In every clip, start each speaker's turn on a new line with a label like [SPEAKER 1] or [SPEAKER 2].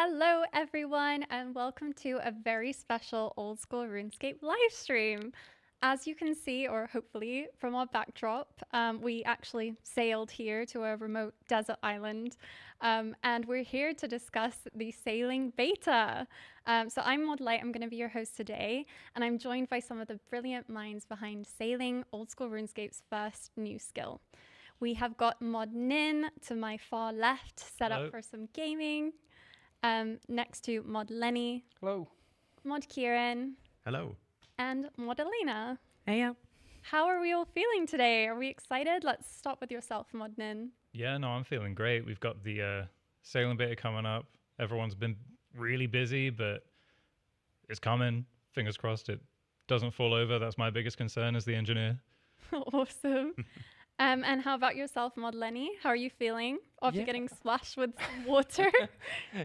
[SPEAKER 1] Hello everyone and welcome to a very special Old School RuneScape live stream. As you can see, or hopefully from our backdrop, we actually sailed here to a remote desert island and we're here to discuss the sailing beta. So I'm Mod Light, I'm going to be your host today, and I'm joined by some of the brilliant minds behind sailing Old School RuneScape's first new skill. We have got Mod Nin to my far left, set
[SPEAKER 2] Hello.
[SPEAKER 1] up for some gaming. Next to Mod Lenny,
[SPEAKER 3] Hello.
[SPEAKER 1] Mod Kieren,
[SPEAKER 4] Hello.
[SPEAKER 1] and Mod Elena.
[SPEAKER 5] Hey,
[SPEAKER 1] How are we all feeling today? Are we excited? Let's start with yourself, Mod Nin.
[SPEAKER 2] Yeah, no, I'm feeling great. We've got the sailing beta coming up. Everyone's been really busy, but it's coming. Fingers crossed it doesn't fall over. That's my biggest concern as the engineer.
[SPEAKER 1] Awesome. And how about yourself, Mod Lenny? How are you feeling after getting splashed with water?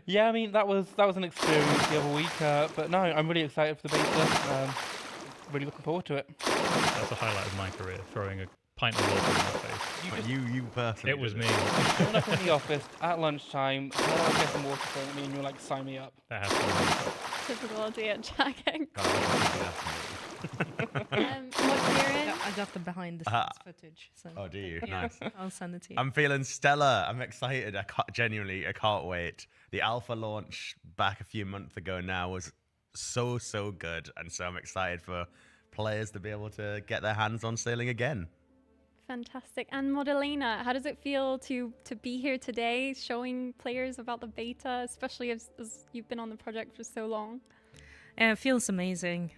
[SPEAKER 3] Yeah, I mean that was an experience the other week, but no, I'm really excited for the beta. Really looking forward to it.
[SPEAKER 2] That's the highlight of my career, throwing a pint of water in my face.
[SPEAKER 4] You personally.
[SPEAKER 2] It was me.
[SPEAKER 3] Coming up in the office at lunchtime, I was getting water thrown at me, and you're like, "Sign me up."
[SPEAKER 2] That has to
[SPEAKER 1] Typical idiot jacking. Mod
[SPEAKER 5] I
[SPEAKER 1] Kieren.
[SPEAKER 5] got the behind the scenes footage. So
[SPEAKER 4] Oh, do you?
[SPEAKER 5] yeah,
[SPEAKER 4] Nice.
[SPEAKER 5] I'll send it to you.
[SPEAKER 4] I'm feeling stellar. I'm excited. I can't wait. The alpha launch back a few months ago now was so good, and so I'm excited for players to be able to get their hands on sailing again.
[SPEAKER 1] Fantastic. And Mod Elena, how does it feel to be here today, showing players about the beta, especially as you've been on the project for so long?
[SPEAKER 5] It feels amazing.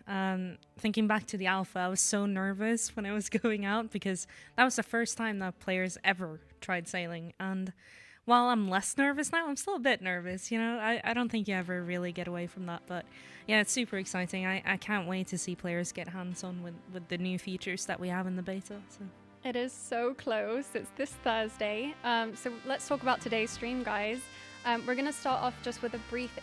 [SPEAKER 5] Thinking back to the alpha, I was so nervous when I was going out because that was the first time that players ever tried sailing. And while I'm less nervous now, I'm still a bit nervous. You know, I don't think you ever really get away from that. But yeah, it's super exciting. I can't wait to see players get hands-on with the new features that we have in the beta. So.
[SPEAKER 1] It is so close. It's this Thursday. So let's talk about today's stream, guys. We're going to start off just with a brief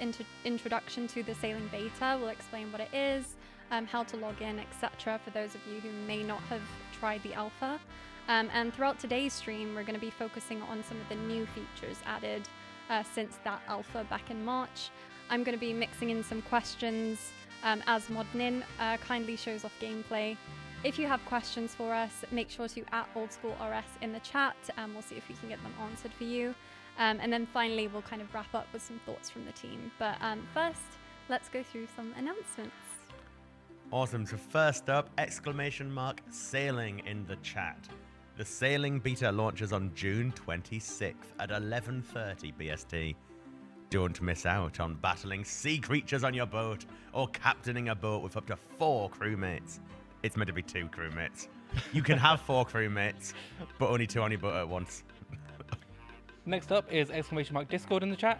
[SPEAKER 1] introduction to the sailing beta. We'll explain what it is, how to log in, etc. for those of you who may not have tried the alpha. And throughout today's stream, we're going to be focusing on some of the new features added since that alpha back in March. I'm going to be mixing in some questions as Mod Nin kindly shows off gameplay. If you have questions for us, make sure to @Old School RS in the chat, and we'll see if we can get them answered for you. And then finally, we'll kind of wrap up with some thoughts from the team. But first, let's go through some announcements.
[SPEAKER 4] Awesome. So first up, sailing in the chat. The sailing beta launches on June 26th at 11:30 BST. Don't miss out on battling sea creatures on your boat or captaining a boat with up to 4 crewmates. It's meant to be 2 crewmates. You can have 4 crewmates, but only 2 on your boat at once.
[SPEAKER 3] Next up is !Discord in the chat.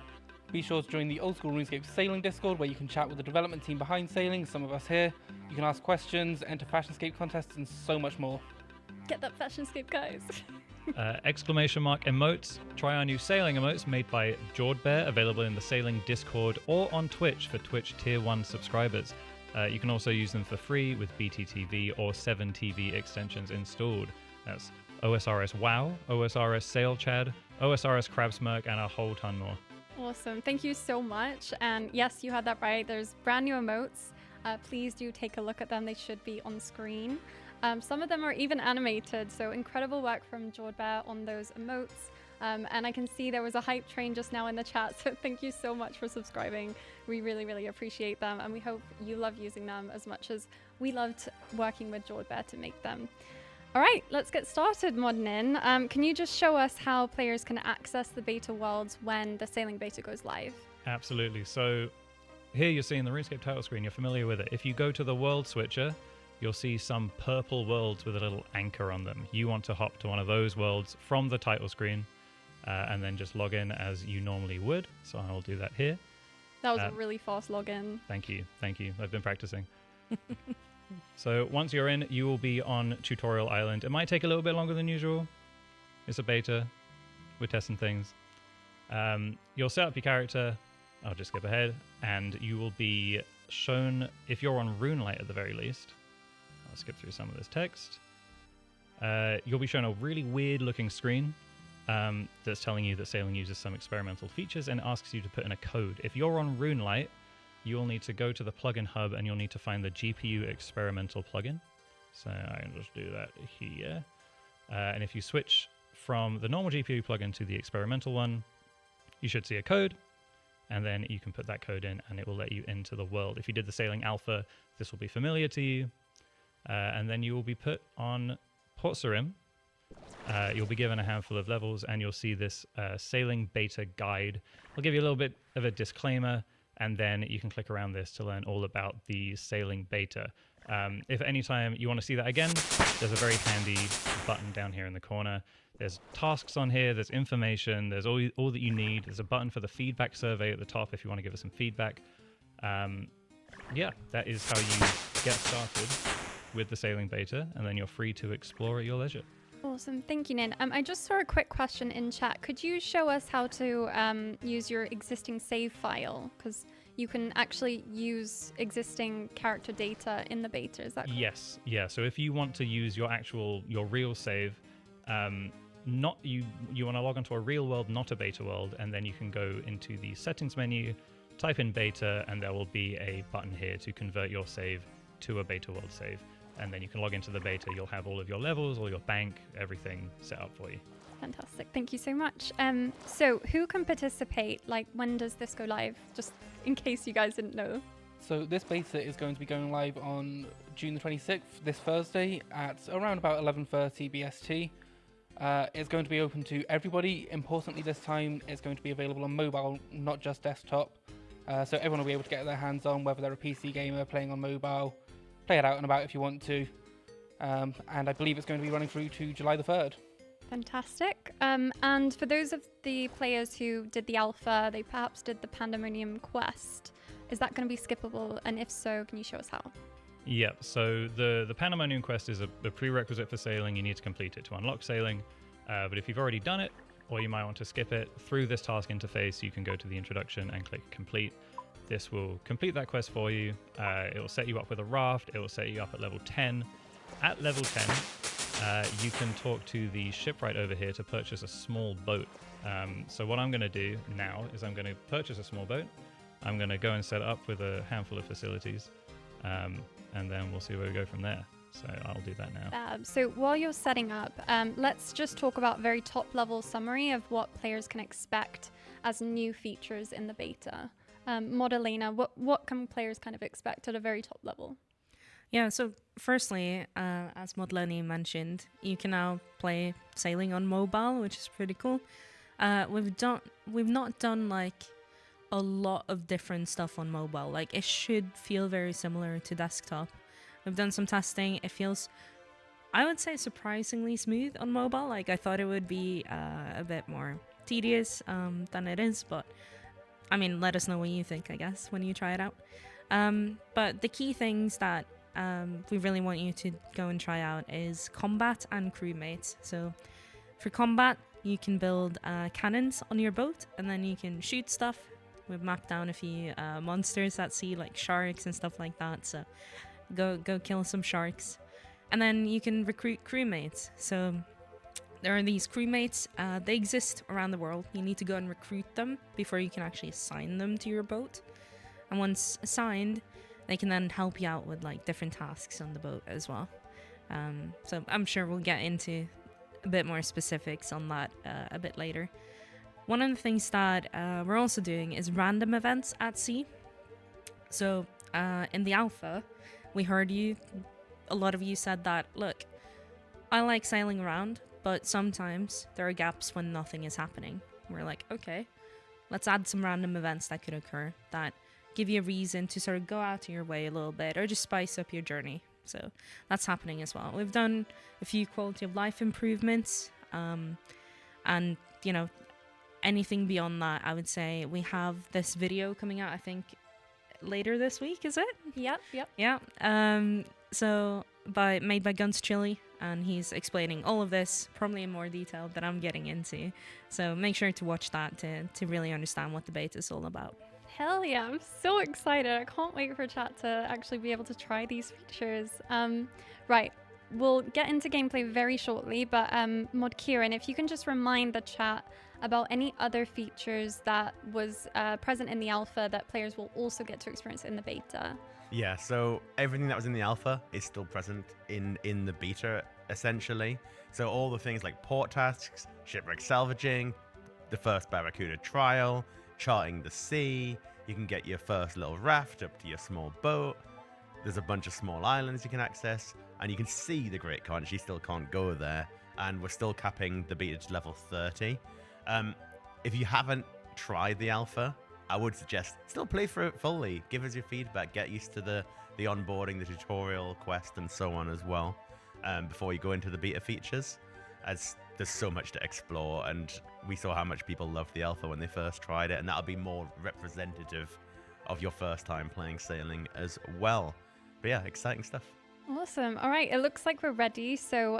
[SPEAKER 3] Be sure to join the Old School RuneScape Sailing Discord, where you can chat with the development team behind sailing, some of us here. You can ask questions, enter Fashionscape contests, and so much more.
[SPEAKER 1] Get that Fashionscape, guys.
[SPEAKER 2] !Emotes. Try our new sailing emotes made by Jordbear, available in the Sailing Discord or on Twitch for Twitch Tier 1 subscribers. You can also use them for free with BTTV or 7TV extensions installed. That's OSRS WoW, OSRS Sail Chad, OSRS Crabsmirk, and a whole ton more.
[SPEAKER 1] Awesome. Thank you so much. And yes, you had that right. There's brand new emotes. Please do take a look at them. They should be on screen. Some of them are even animated, so incredible work from Jordbear on those emotes. And I can see there was a hype train just now in the chat, so thank you so much for subscribing. We really appreciate them, and we hope you love using them as much as we loved working with Jordbear to make them. All right, let's get started, Mod Nin. Can you just show us how players can access the beta worlds when the sailing beta goes live?
[SPEAKER 2] Absolutely. So here you're seeing the RuneScape title screen. You're familiar with it. If you go to the world switcher, you'll see some purple worlds with a little anchor on them. You want to hop to one of those worlds from the title screen and then just log in as you normally would. So I will do that here.
[SPEAKER 1] That was a really fast login.
[SPEAKER 2] Thank you. I've been practicing. So once you're in, you will be on Tutorial Island. It might take a little bit longer than usual. It's a beta. We're testing things. You'll set up your character. I'll just skip ahead. And you will be shown, if you're on RuneLite at the very least, I'll skip through some of this text. You'll be shown a really weird looking screen that's telling you that sailing uses some experimental features and asks you to put in a code. If you're on RuneLite, you'll need to go to the plugin hub and you'll need to find the GPU experimental plugin. So I can just do that here. And if you switch from the normal GPU plugin to the experimental one, you should see a code, and then you can put that code in and it will let you into the world. If you did the sailing alpha, this will be familiar to you. And then you will be put on Port Sarim. You'll be given a handful of levels and you'll see this sailing beta guide. I'll give you a little bit of a disclaimer, and then you can click around this to learn all about the sailing beta. If at any time you want to see that again, there's a very handy button down here in the corner. There's tasks on here, there's information, there's all that you need. There's a button for the feedback survey at the top if you want to give us some feedback. Yeah, that is how you get started with the sailing beta, and then you're free to explore at your leisure.
[SPEAKER 1] Awesome. Thank you, Nin. I just saw a quick question in chat. Could you show us how to use your existing save file? Because you can actually use existing character data in the beta, is that correct?
[SPEAKER 2] Yes. Yeah. So if you want to use your real save, you want to log onto a real world, not a beta world, and then you can go into the settings menu, type in beta, and there will be a button here to convert your save to a beta world save. And then you can log into the beta. You'll have all of your levels, all your bank, everything set up for you.
[SPEAKER 1] Fantastic. Thank you so much. So who can participate? Like, when does this go live? Just in case you guys didn't know.
[SPEAKER 3] So this beta is going to be going live on June the 26th, this Thursday, at around about 11:30 BST. It's going to be open to everybody. Importantly, this time it's going to be available on mobile, not just desktop. So everyone will be able to get their hands on, whether they're a PC gamer playing on mobile, play it out and about if you want to. And I believe it's going to be running through to July the 3rd.
[SPEAKER 1] Fantastic. And for those of the players who did the alpha, they perhaps did the Pandemonium quest. Is that going to be skippable? And if so, can you show us how?
[SPEAKER 2] Yeah, so the Pandemonium quest is a prerequisite for sailing. You need to complete it to unlock sailing. But if you've already done it, or you might want to skip it, through this task interface, you can go to the introduction and click complete. This will complete that quest for you. It will set you up with a raft. It will set you up at level 10. At level 10, you can talk to the shipwright over here to purchase a small boat. So what I'm going to do now is I'm going to purchase a small boat. I'm going to go and set it up with a handful of facilities. And then we'll see where we go from there. So I'll do that now.
[SPEAKER 1] So while you're setting up, let's just talk about very top level summary of what players can expect as new features in the beta. Mod Elena, what can players kind of expect at a very top level?
[SPEAKER 5] Yeah, so firstly, as Mod Lenny mentioned, you can now play sailing on mobile, which is pretty cool. We've not done like a lot of different stuff on mobile. Like, it should feel very similar to desktop. We've done some testing. It feels, I would say, surprisingly smooth on mobile. Like, I thought it would be a bit more tedious than it is, but I mean, let us know what you think, I guess, when you try it out. But the key things that we really want you to go and try out is combat and crewmates. So for combat, you can build cannons on your boat, and then you can shoot stuff. We've mapped down a few monsters at sea, like sharks and stuff like that. So go kill some sharks. And then you can recruit crewmates. So there are these crewmates. They exist around the world. You need to go and recruit them before you can actually assign them to your boat. And once assigned, they can then help you out with like different tasks on the boat as well. So I'm sure we'll get into a bit more specifics on that a bit later. One of the things that we're also doing is random events at sea. So in the alpha, we heard you, a lot of you said that, look, I like sailing around, but sometimes there are gaps when nothing is happening. We're like, okay, let's add some random events that could occur that give you a reason to sort of go out of your way a little bit or just spice up your journey. So that's happening as well. We've done a few quality of life improvements, and you know, anything beyond that, I would say we have this video coming out, I think later this week, is it?
[SPEAKER 1] Yep.
[SPEAKER 5] Yeah. So made by Guns Chili, and he's explaining all of this probably in more detail than I'm getting into. So make sure to watch that to really understand what the beta is all about.
[SPEAKER 1] Hell yeah, I'm so excited. I can't wait for chat to actually be able to try these features. Right, we'll get into gameplay very shortly, but Mod Kieren, if you can just remind the chat about any other features that was present in the alpha that players will also get to experience in the beta.
[SPEAKER 4] Yeah, so everything that was in the alpha is still present in the beta, essentially. So all the things like port tasks, shipwreck salvaging, the first Barracuda trial, charting the sea, you can get your first little raft up to your small boat. There's a bunch of small islands you can access, and you can see the Great Conch. You still can't go there, and we're still capping the beta to level 30. If you haven't tried the alpha, I would suggest still play through it fully. Give us your feedback. Get used to the onboarding, the tutorial quest, and so on as well, before you go into the beta features, as there's so much to explore, and we saw how much people loved the alpha when they first tried it, and that'll be more representative of your first time playing sailing as well. But yeah, exciting stuff.
[SPEAKER 1] Awesome. All right, it looks like we're ready. So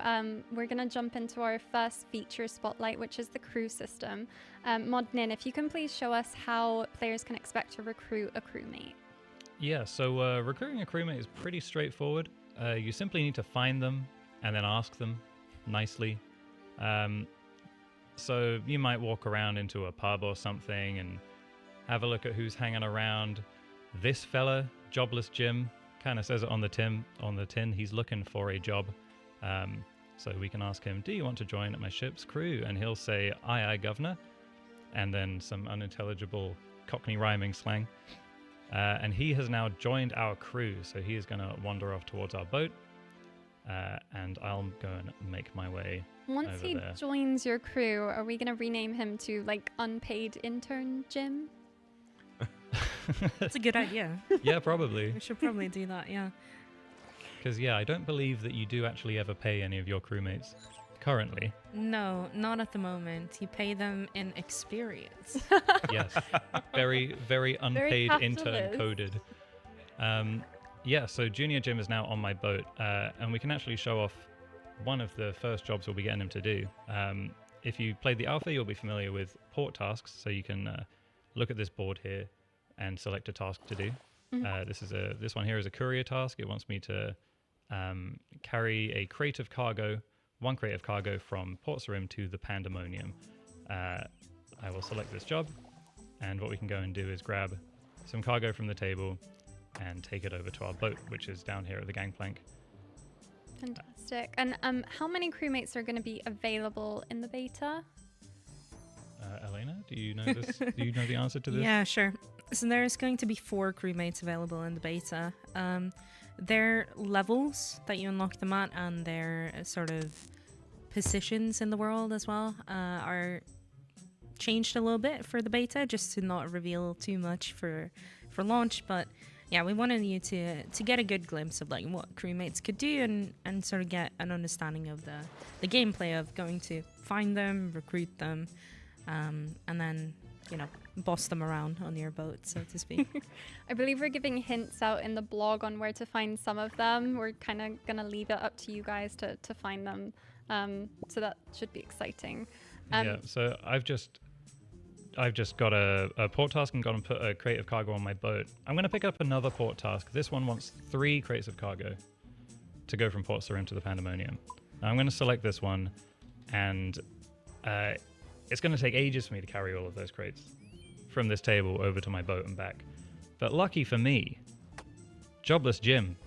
[SPEAKER 1] we're going to jump into our first feature spotlight, which is the crew system. Mod Nin, if you can please show us how players can expect to recruit a crewmate.
[SPEAKER 2] Yeah, so recruiting a crewmate is pretty straightforward. You simply need to find them and then ask them nicely. So you might walk around into a pub or something and have a look at who's hanging around. This fella, Jobless Jim, kind of says it on the tin. He's looking for a job. So we can ask him, do you want to join my ship's crew? And he'll say, aye, governor. And then some unintelligible Cockney rhyming slang. And he has now joined our crew. So he is going to wander off towards our boat. And I'll go and make my way
[SPEAKER 1] Once
[SPEAKER 2] over
[SPEAKER 1] he
[SPEAKER 2] there.
[SPEAKER 1] joins your crew, are we going to rename him to like unpaid intern Jim?
[SPEAKER 5] That's a good idea.
[SPEAKER 2] Yeah, probably.
[SPEAKER 5] We should probably do that, yeah.
[SPEAKER 2] Because, yeah, I don't believe that you do actually ever pay any of your crewmates currently.
[SPEAKER 5] No, not at the moment. You pay them in experience.
[SPEAKER 2] Yes. Very, very unpaid intern
[SPEAKER 1] capitalist.
[SPEAKER 2] coded. Yeah, so Junior Jim is now on my boat, and we can actually show off one of the first jobs we'll be getting him to do. If you played the alpha, you'll be familiar with port tasks, so you can look at this board here and select a task to do. This one here is a courier task. It wants me to carry a crate of cargo, one crate of cargo from Port Sarim to the Pandemonium. I will select this job, and what we can go and do is grab some cargo from the table and take it over to our boat, which is down here at the gangplank.
[SPEAKER 1] Fantastic. And how many crewmates are going to be available in the beta?
[SPEAKER 2] Elena, do you know this? Do you know the answer to this?
[SPEAKER 5] Yeah, sure. So there's going to be 4 crewmates available in the beta. Their levels that you unlock them at and their sort of positions in the world as well are changed a little bit for the beta, just to not reveal too much for launch. But yeah, we wanted you to get a good glimpse of like what crewmates could do and sort of get an understanding of the gameplay of going to find them, recruit them, and then, you know, boss them around on your boat, so to speak.
[SPEAKER 1] I believe we're giving hints out in the blog on where to find some of them. We're kind of going to leave it up to you guys to find them. So that should be exciting.
[SPEAKER 2] Yeah, so I've just got a port task and gone and put a crate of cargo on my boat. I'm going to pick up another port task. This one wants 3 crates of cargo to go from Port Sarim to the Pandemonium. Now I'm going to select this one, and it's going to take ages for me to carry all of those crates from this table over to my boat and back. But lucky for me, Jobless Jim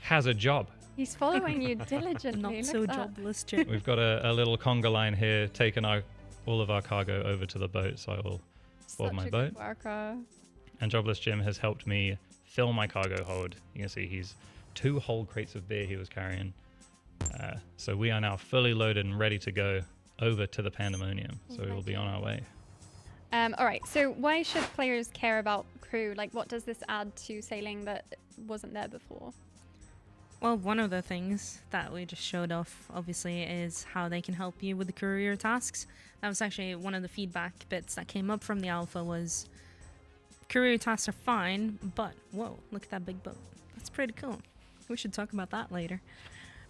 [SPEAKER 2] has a job.
[SPEAKER 1] He's following you diligently.
[SPEAKER 5] Not
[SPEAKER 1] Look
[SPEAKER 5] so
[SPEAKER 1] at that.
[SPEAKER 5] jobless, Jim.
[SPEAKER 2] We've got a little conga line here taking all of our cargo over to the boat, so I will board
[SPEAKER 1] Such
[SPEAKER 2] my
[SPEAKER 1] a
[SPEAKER 2] boat.
[SPEAKER 1] good worker.
[SPEAKER 2] And Jobless Jim has helped me fill my cargo hold. You can see he's 2 whole crates of beer he was carrying. So we are now fully loaded and ready to go over to the Pandemonium. So we will be on our way.
[SPEAKER 1] All right, so why should players care about crew? Like, what does this add to sailing that wasn't there before?
[SPEAKER 5] Well, one of the things that we just showed off, obviously, is how they can help you with the courier tasks. That was actually one of the feedback bits that came up from the alpha was courier tasks are fine, but whoa, look at that big boat. That's pretty cool. We should talk about that later.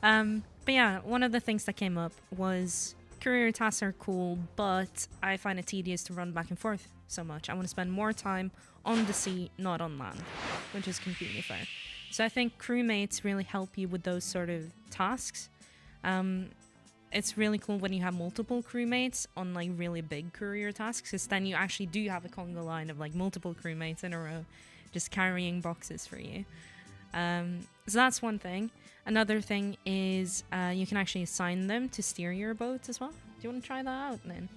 [SPEAKER 5] But yeah, one of the things that came up was courier tasks are cool, but I find it tedious to run back and forth so much. I want to spend more time on the sea, not on land, which is completely fair. So I think crewmates really help you with those sort of tasks. It's really cool when you have multiple crewmates on like really big courier tasks, because then you actually do have a conga line of like multiple crewmates in a row just carrying boxes for you. So that's one thing. Another thing is you can actually assign them to steer your boat as well. Do you want to try that out, Nin?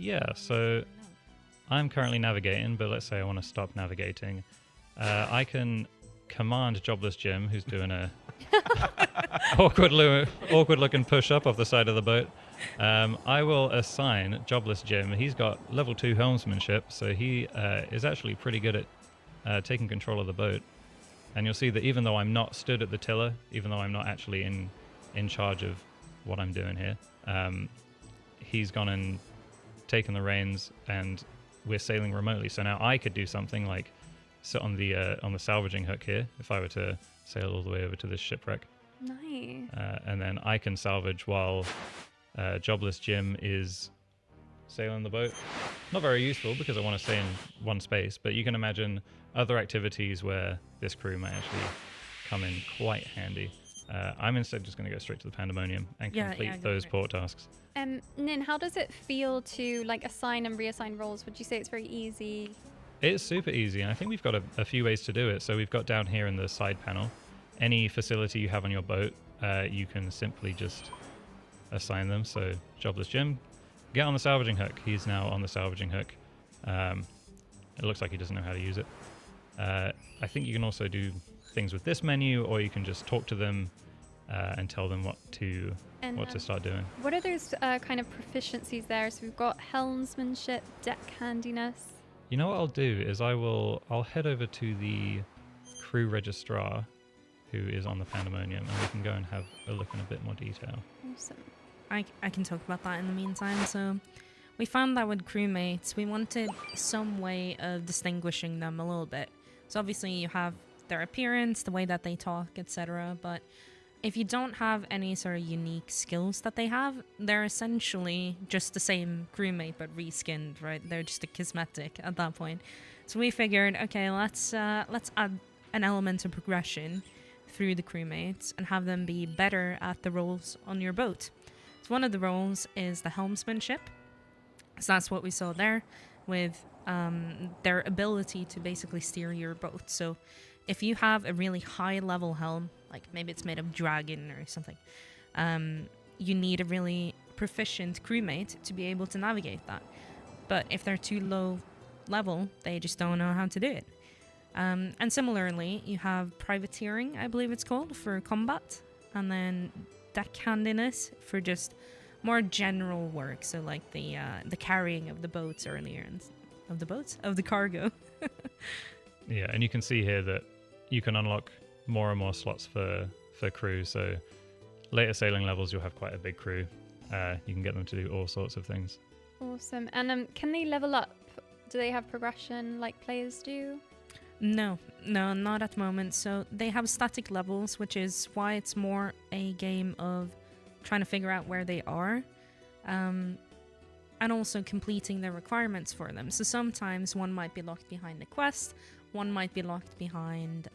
[SPEAKER 2] Yeah, so I'm currently navigating, but let's say I want to stop navigating. I can command Jobless Jim, who's doing a awkward looking push-up off the side of the boat. I will assign Jobless Jim. He's got level 2 helmsmanship, so he is actually pretty good at taking control of the boat. And you'll see that even though I'm not stood at the tiller, even though I'm not actually in charge of what I'm doing here, he's gone and taken the reins, and we're sailing remotely. So now I could do something like sit on the salvaging hook here if I were to sail all the way over to this shipwreck.
[SPEAKER 1] Nice.
[SPEAKER 2] And then I can salvage while Jobless Jim is sailing the boat. Not very useful because I want to stay in one space, but you can imagine other activities where this crew may actually come in quite handy. I'm instead just going to go straight to the Pandemonium and complete those port tasks.
[SPEAKER 1] Nin, how does it feel to like assign and reassign roles? Would you say it's very easy?
[SPEAKER 2] It's super easy, and I think we've got a few ways to do it. So we've got down here in the side panel, any facility you have on your boat, you can simply just assign them. So Jobless Jim, get on the salvaging hook. He's now on the salvaging hook. It looks like he doesn't know how to use it. I think you can also do things with this menu, or you can just talk to them and tell them what to start doing.
[SPEAKER 1] What are those kind of proficiencies there? So we've got helmsmanship, deck handiness.
[SPEAKER 2] You know what I'll do is I'll head over to the crew registrar, who is on the Pandemonium, and we can go and have a look in a bit more detail.
[SPEAKER 1] Awesome.
[SPEAKER 5] I can talk about that in the meantime. So we found that with crewmates, we wanted some way of distinguishing them a little bit. So obviously you have their appearance, the way that they talk, etc. But if you don't have any sort of unique skills that they have, they're essentially just the same crewmate but reskinned, right? They're just a cosmetic at that point. So we figured, okay, let's add an element of progression through the crewmates and have them be better at the roles on your boat. So one of the roles is the helmsmanship. So that's what we saw there with their ability to basically steer your boat. So if you have a really high level helm, like maybe it's made of dragon or something, you need a really proficient crewmate to be able to navigate that. But if they're too low level, they just don't know how to do it. And similarly, you have privateering, I believe it's called, for combat, and then deck handiness for just more general work. So like the carrying of the boats earlier, and of the cargo.
[SPEAKER 2] Yeah, and you can see here that you can unlock more and more slots for crew. So later sailing levels, you'll have quite a big crew. You can get them to do all sorts of things.
[SPEAKER 1] Awesome. And can they level up? Do they have progression like players do?
[SPEAKER 5] No, not at the moment. So they have static levels, which is why it's more a game of trying to figure out where they are, and also completing the requirements for them. So sometimes one might be locked behind a quest, one might be locked behind,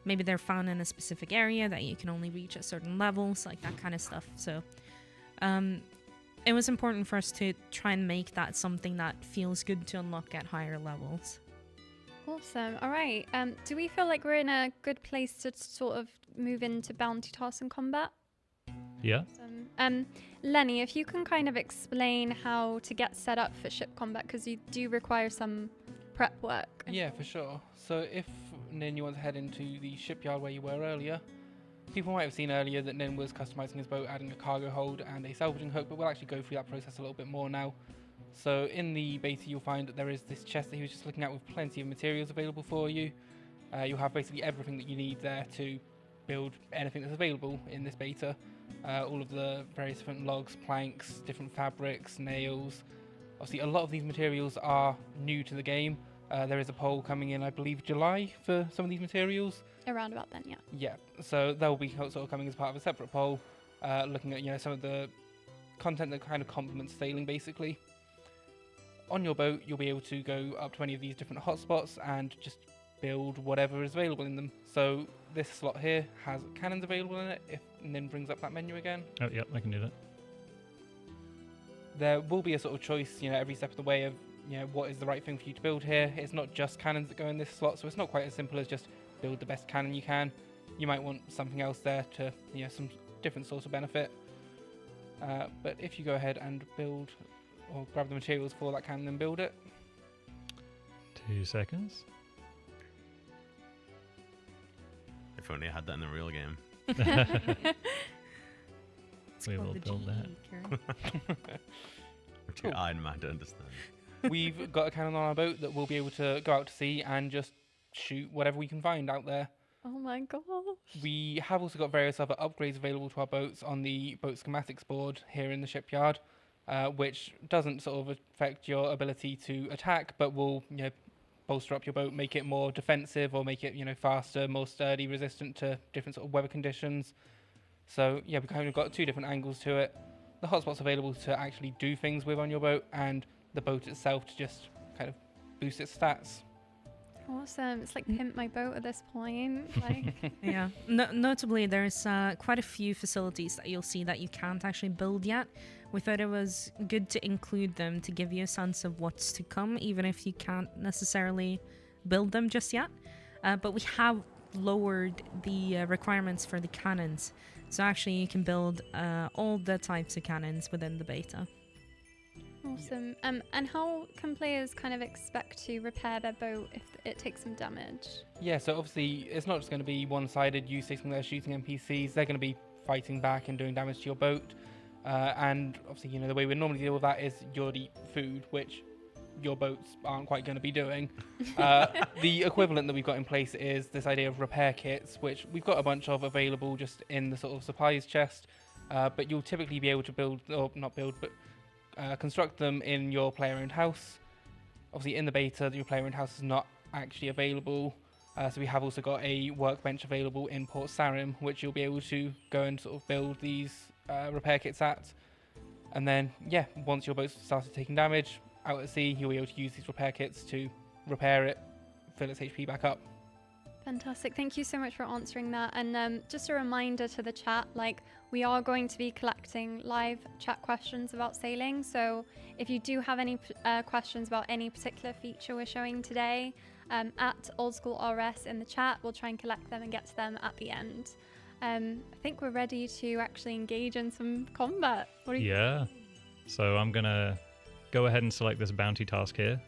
[SPEAKER 5] maybe they're found in a specific area that you can only reach at certain levels, like that kind of stuff. So it was important for us to try and make that something that feels good to unlock at higher levels.
[SPEAKER 1] Awesome. All right. Do we feel like we're in a good place to sort of move into bounty tasks and combat?
[SPEAKER 2] Yeah.
[SPEAKER 1] Lenny, if you can kind of explain how to get set up for ship combat, because you do require some prep work.
[SPEAKER 3] Yeah, for sure. So if Nin, you want to head into the shipyard where you were earlier, people might have seen earlier that Nin was customizing his boat, adding a cargo hold and a salvaging hook, but we'll actually go through that process a little bit more now. So in the beta, you'll find that there is this chest that he was just looking at with plenty of materials available for you. You'll have basically everything that you need there to build anything that's available in this beta. All of the various different logs, planks, different fabrics, nails. Obviously, a lot of these materials are new to the game. There is a poll coming in, I believe, July for some of these materials.
[SPEAKER 1] Around about then, yeah.
[SPEAKER 3] Yeah, so they'll be sort of coming as part of a separate poll, looking at some of the content that kind of complements sailing, basically. On your boat, you'll be able to go up to any of these different hotspots and just build whatever is available in them. So this slot here has cannons available in it. If Nin brings up that menu again,
[SPEAKER 2] Oh, yep, I can do that.
[SPEAKER 3] there will be a sort of choice, every step of the way of, what is the right thing for you to build here. It's not just cannons that go in this slot, so it's not quite as simple as just build the best cannon you can. You might want something else there to, some different source of benefit. But if you go ahead and build or grab the materials for that cannon and build it.
[SPEAKER 2] 2 seconds.
[SPEAKER 4] If only I had that in the real game.
[SPEAKER 5] It's
[SPEAKER 2] We
[SPEAKER 5] called
[SPEAKER 2] will
[SPEAKER 5] the
[SPEAKER 2] build that.
[SPEAKER 5] GE, Kieren.
[SPEAKER 4] I'm too Iron Man to understand.
[SPEAKER 3] We've got a cannon on our boat that we'll be able to go out to sea and just shoot whatever we can find out there.
[SPEAKER 1] Oh my gosh.
[SPEAKER 3] We have also got various other upgrades available to our boats on the boat schematics board here in the shipyard, which doesn't sort of affect your ability to attack, but will bolster up your boat, make it more defensive, or make it faster, more sturdy, resistant to different sort of weather conditions. So yeah, we've kind of got 2 different angles to it. The hotspots available to actually do things with on your boat, and the boat itself to just kind of boost its stats.
[SPEAKER 1] Awesome. It's like pimp my boat at this point. Like,
[SPEAKER 5] Yeah. Notably, there's quite a few facilities that you'll see that you can't actually build yet. We thought it was good to include them to give you a sense of what's to come, even if you can't necessarily build them just yet. But we have lowered the requirements for the cannons. So actually you can build all the types of cannons within the beta.
[SPEAKER 1] awesome. And how can players kind of expect to repair their boat if it takes some damage?
[SPEAKER 3] Yeah, so obviously it's not just going to be one-sided, you sitting there shooting NPCs. They're going to be fighting back and doing damage to your boat. And obviously, the way we normally deal with that is you'd eat food, which your boats aren't quite going to be doing. The equivalent that we've got in place is this idea of repair kits, which we've got a bunch of available just in the sort of supplies chest. But you'll typically be able to build, or not build, but construct them in your player-owned house. Obviously, in the beta, your player-owned house is not actually available. So we have also got a workbench available in Port Sarim, which you'll be able to go and sort of build these repair kits at. And then, yeah, once your boat's started taking damage out at sea, you'll be able to use these repair kits to repair it, fill its HP back up.
[SPEAKER 1] Fantastic. Thank you so much for answering that. And just a reminder to the chat, we are going to be collecting live chat questions about sailing. So if you do have any questions about any particular feature we're showing today, at Old School RuneScape in the chat, we'll try and collect them and get to them at the end. I think we're ready to actually engage in some combat. What do you
[SPEAKER 2] Yeah. So I'm going to go ahead and select this bounty task here.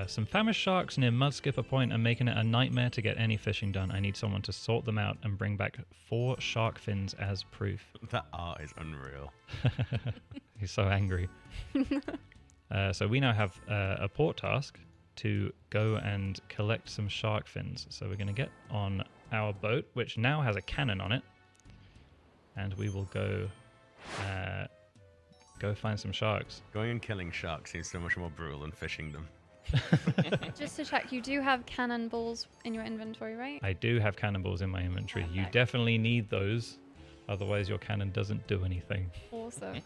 [SPEAKER 2] Some famished sharks near Mudskipper Point are making it a nightmare to get any fishing done. I need someone to sort them out and bring back 4 shark fins as proof.
[SPEAKER 4] That art is unreal.
[SPEAKER 2] He's so angry. So we now have a port task to go and collect some shark fins. So we're going to get on our boat, which now has a cannon on it. And we will go find some sharks.
[SPEAKER 4] Going and killing sharks seems so much more brutal than fishing them.
[SPEAKER 1] Just to check, you do have cannonballs in your inventory, right?
[SPEAKER 2] I do have cannonballs in my inventory. You
[SPEAKER 1] Perfect.
[SPEAKER 2] definitely need those. Otherwise, your cannon doesn't do anything.
[SPEAKER 1] Awesome.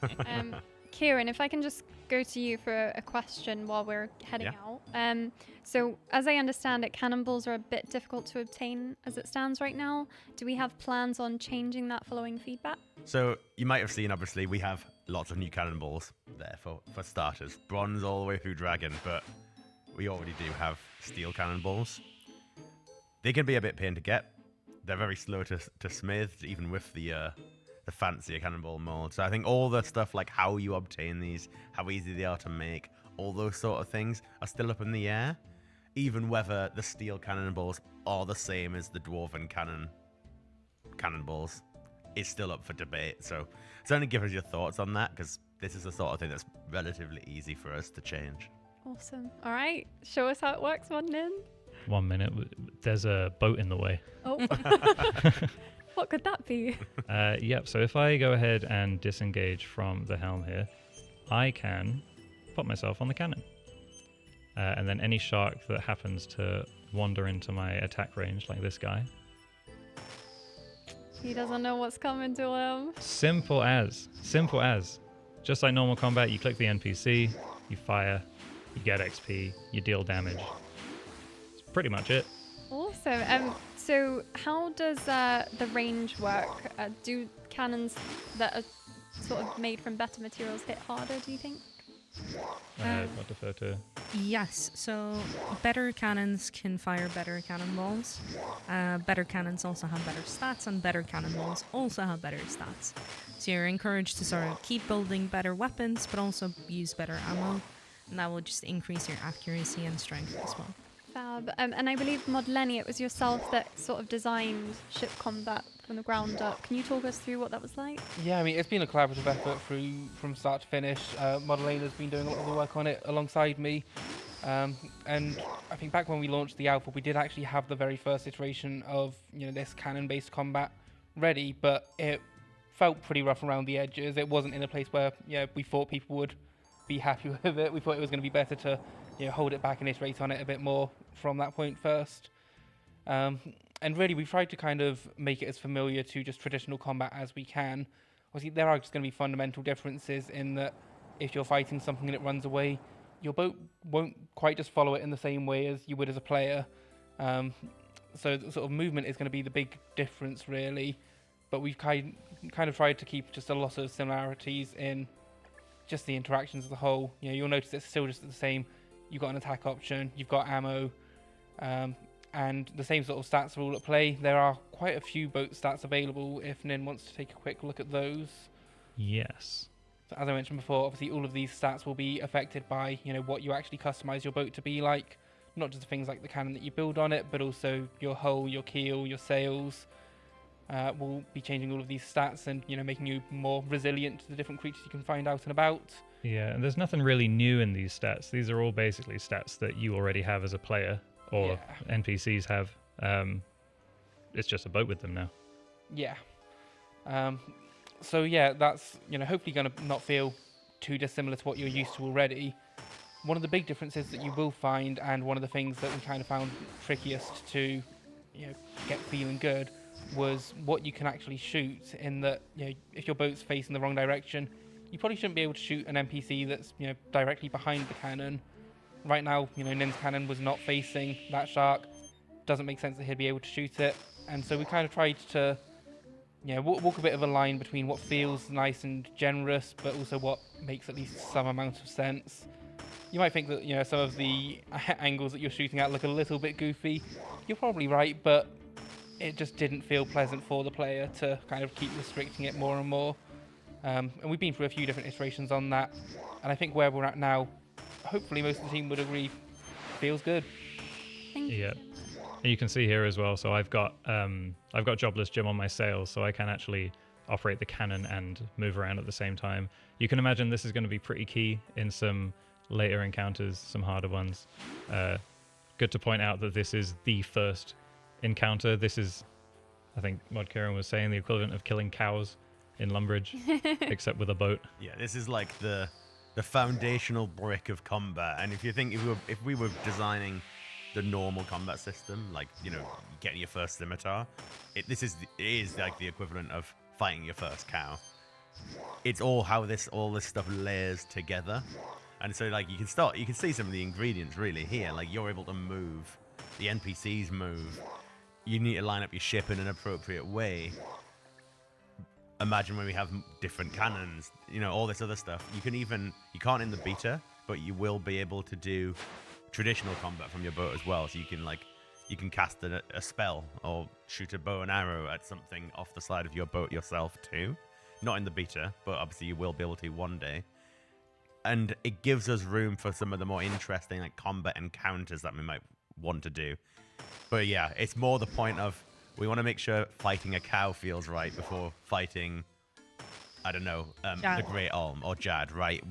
[SPEAKER 1] Kieren, if I can just go to you for a question while we're heading out. So as I understand it, cannonballs are a bit difficult to obtain as it stands right now. Do we have plans on changing that following feedback?
[SPEAKER 4] So you might have seen, obviously, we have lots of new cannonballs there for starters. Bronze all the way through Dragon, but we already do have steel cannonballs. They can be a bit pain to get. They're very slow to smith, even with the fancier cannonball mold. So I think all the stuff like how you obtain these, how easy they are to make, all those sort of things are still up in the air. Even whether the steel cannonballs are the same as the dwarven cannonballs is still up for debate. So certainly give us your thoughts on that, because this is the sort of thing that's relatively easy for us to change.
[SPEAKER 1] Awesome. All right. Show us how it works, Nin.
[SPEAKER 2] 1 minute. There's a boat in the way.
[SPEAKER 1] Oh. What could that be?
[SPEAKER 2] Yep, so if I go ahead and disengage from the helm here, I can put myself on the cannon. And then any shark that happens to wander into my attack range, like this guy.
[SPEAKER 1] He doesn't know what's coming to him.
[SPEAKER 2] Simple as. Simple as. Just like normal combat, you click the NPC, you fire, you get XP, you deal damage. That's pretty much it.
[SPEAKER 1] Awesome. So how does the range work? Do cannons that are sort of made from better materials hit harder, do you think?
[SPEAKER 2] I'll defer to.
[SPEAKER 5] Yes, so better cannons can fire better cannonballs. Better cannons also have better stats, and better cannonballs also have better stats. So you're encouraged to sort of keep building better weapons, but also use better ammo, and that will just increase your accuracy and strength as well.
[SPEAKER 1] Fab. And I believe, Mod Lenny, it was yourself that sort of designed ship combat from the ground up. Can you talk us through what that was like?
[SPEAKER 3] Yeah, I mean, it's been a collaborative effort from start to finish. Elena's been doing a lot of the work on it alongside me. And I think back when we launched the alpha, we did actually have the very first iteration of this cannon-based combat ready, but it felt pretty rough around the edges. It wasn't in a place where we thought people would be happy with it. We thought it was going to be better to hold it back and iterate on it a bit more from that point first. And really, we've tried to kind of make it as familiar to just traditional combat as we can. Obviously, there are just going to be fundamental differences in that if you're fighting something and it runs away, your boat won't quite just follow it in the same way as you would as a player. So the sort of movement is going to be the big difference, really. But we've kind of tried to keep just a lot of similarities in just the interactions as a whole. You'll notice it's still just the same. You've got an attack option, you've got ammo, and the same sort of stats are all at play. There are quite a few boat stats available if Nin wants to take a quick look at those.
[SPEAKER 2] Yes.
[SPEAKER 3] So as I mentioned before, obviously all of these stats will be affected by what you actually customize your boat to be like. Not just things like the cannon that you build on it, but also your hull, your keel, your sails. Will be changing all of these stats and making you more resilient to the different creatures you can find out and about.
[SPEAKER 2] Yeah, and there's nothing really new in these stats. These are all basically stats that you already have as a player, or NPCs have. It's just a boat with them now.
[SPEAKER 3] Yeah. So yeah, that's hopefully going to not feel too dissimilar to what you're used to already. One of the big differences that you will find, and one of the things that we kind of found trickiest to get feeling good, was what you can actually shoot. In that if your boat's facing the wrong direction, you probably shouldn't be able to shoot an NPC that's directly behind the cannon. Right now, Nin's cannon was not facing that shark. Doesn't make sense that he'd be able to shoot it, and so we kind of tried to walk a bit of a line between what feels nice and generous, but also what makes at least some amount of sense. You might think that some of the angles that you're shooting at look a little bit goofy. You're probably right, but it just didn't feel pleasant for the player to kind of keep restricting it more and more. And we've been through a few different iterations on that, and I think where we're at now, hopefully most of the team would agree, feels good.
[SPEAKER 1] Thank you.
[SPEAKER 2] Yeah. And you can see here as well, so I've got Jobless Jim on my sails, so I can actually operate the cannon and move around at the same time. You can imagine this is going to be pretty key in some later encounters, some harder ones. Good to point out that this is the first encounter. This is, I think Mod Kieren was saying, the equivalent of killing cows in Lumbridge, except with a boat.
[SPEAKER 4] Yeah, this is like the foundational brick of combat. And if you think if we were designing the normal combat system, like getting your first scimitar, it is like the equivalent of fighting your first cow. It's all how all this stuff layers together. And so like you can see some of the ingredients really here. Like you're able to move, the NPCs move. You need to line up your ship in an appropriate way. Imagine when we have different cannons, all this other stuff. You can't in the beta, but you will be able to do traditional combat from your boat as well. So you can cast a spell or shoot a bow and arrow at something off the side of your boat yourself too. Not in the beta, but obviously you will be able to one day. And it gives us room for some of the more interesting combat encounters that we might want to do. But yeah, it's more the point of we want to make sure fighting a cow feels right before fighting, I don't know, the Great Olm or Jad, right?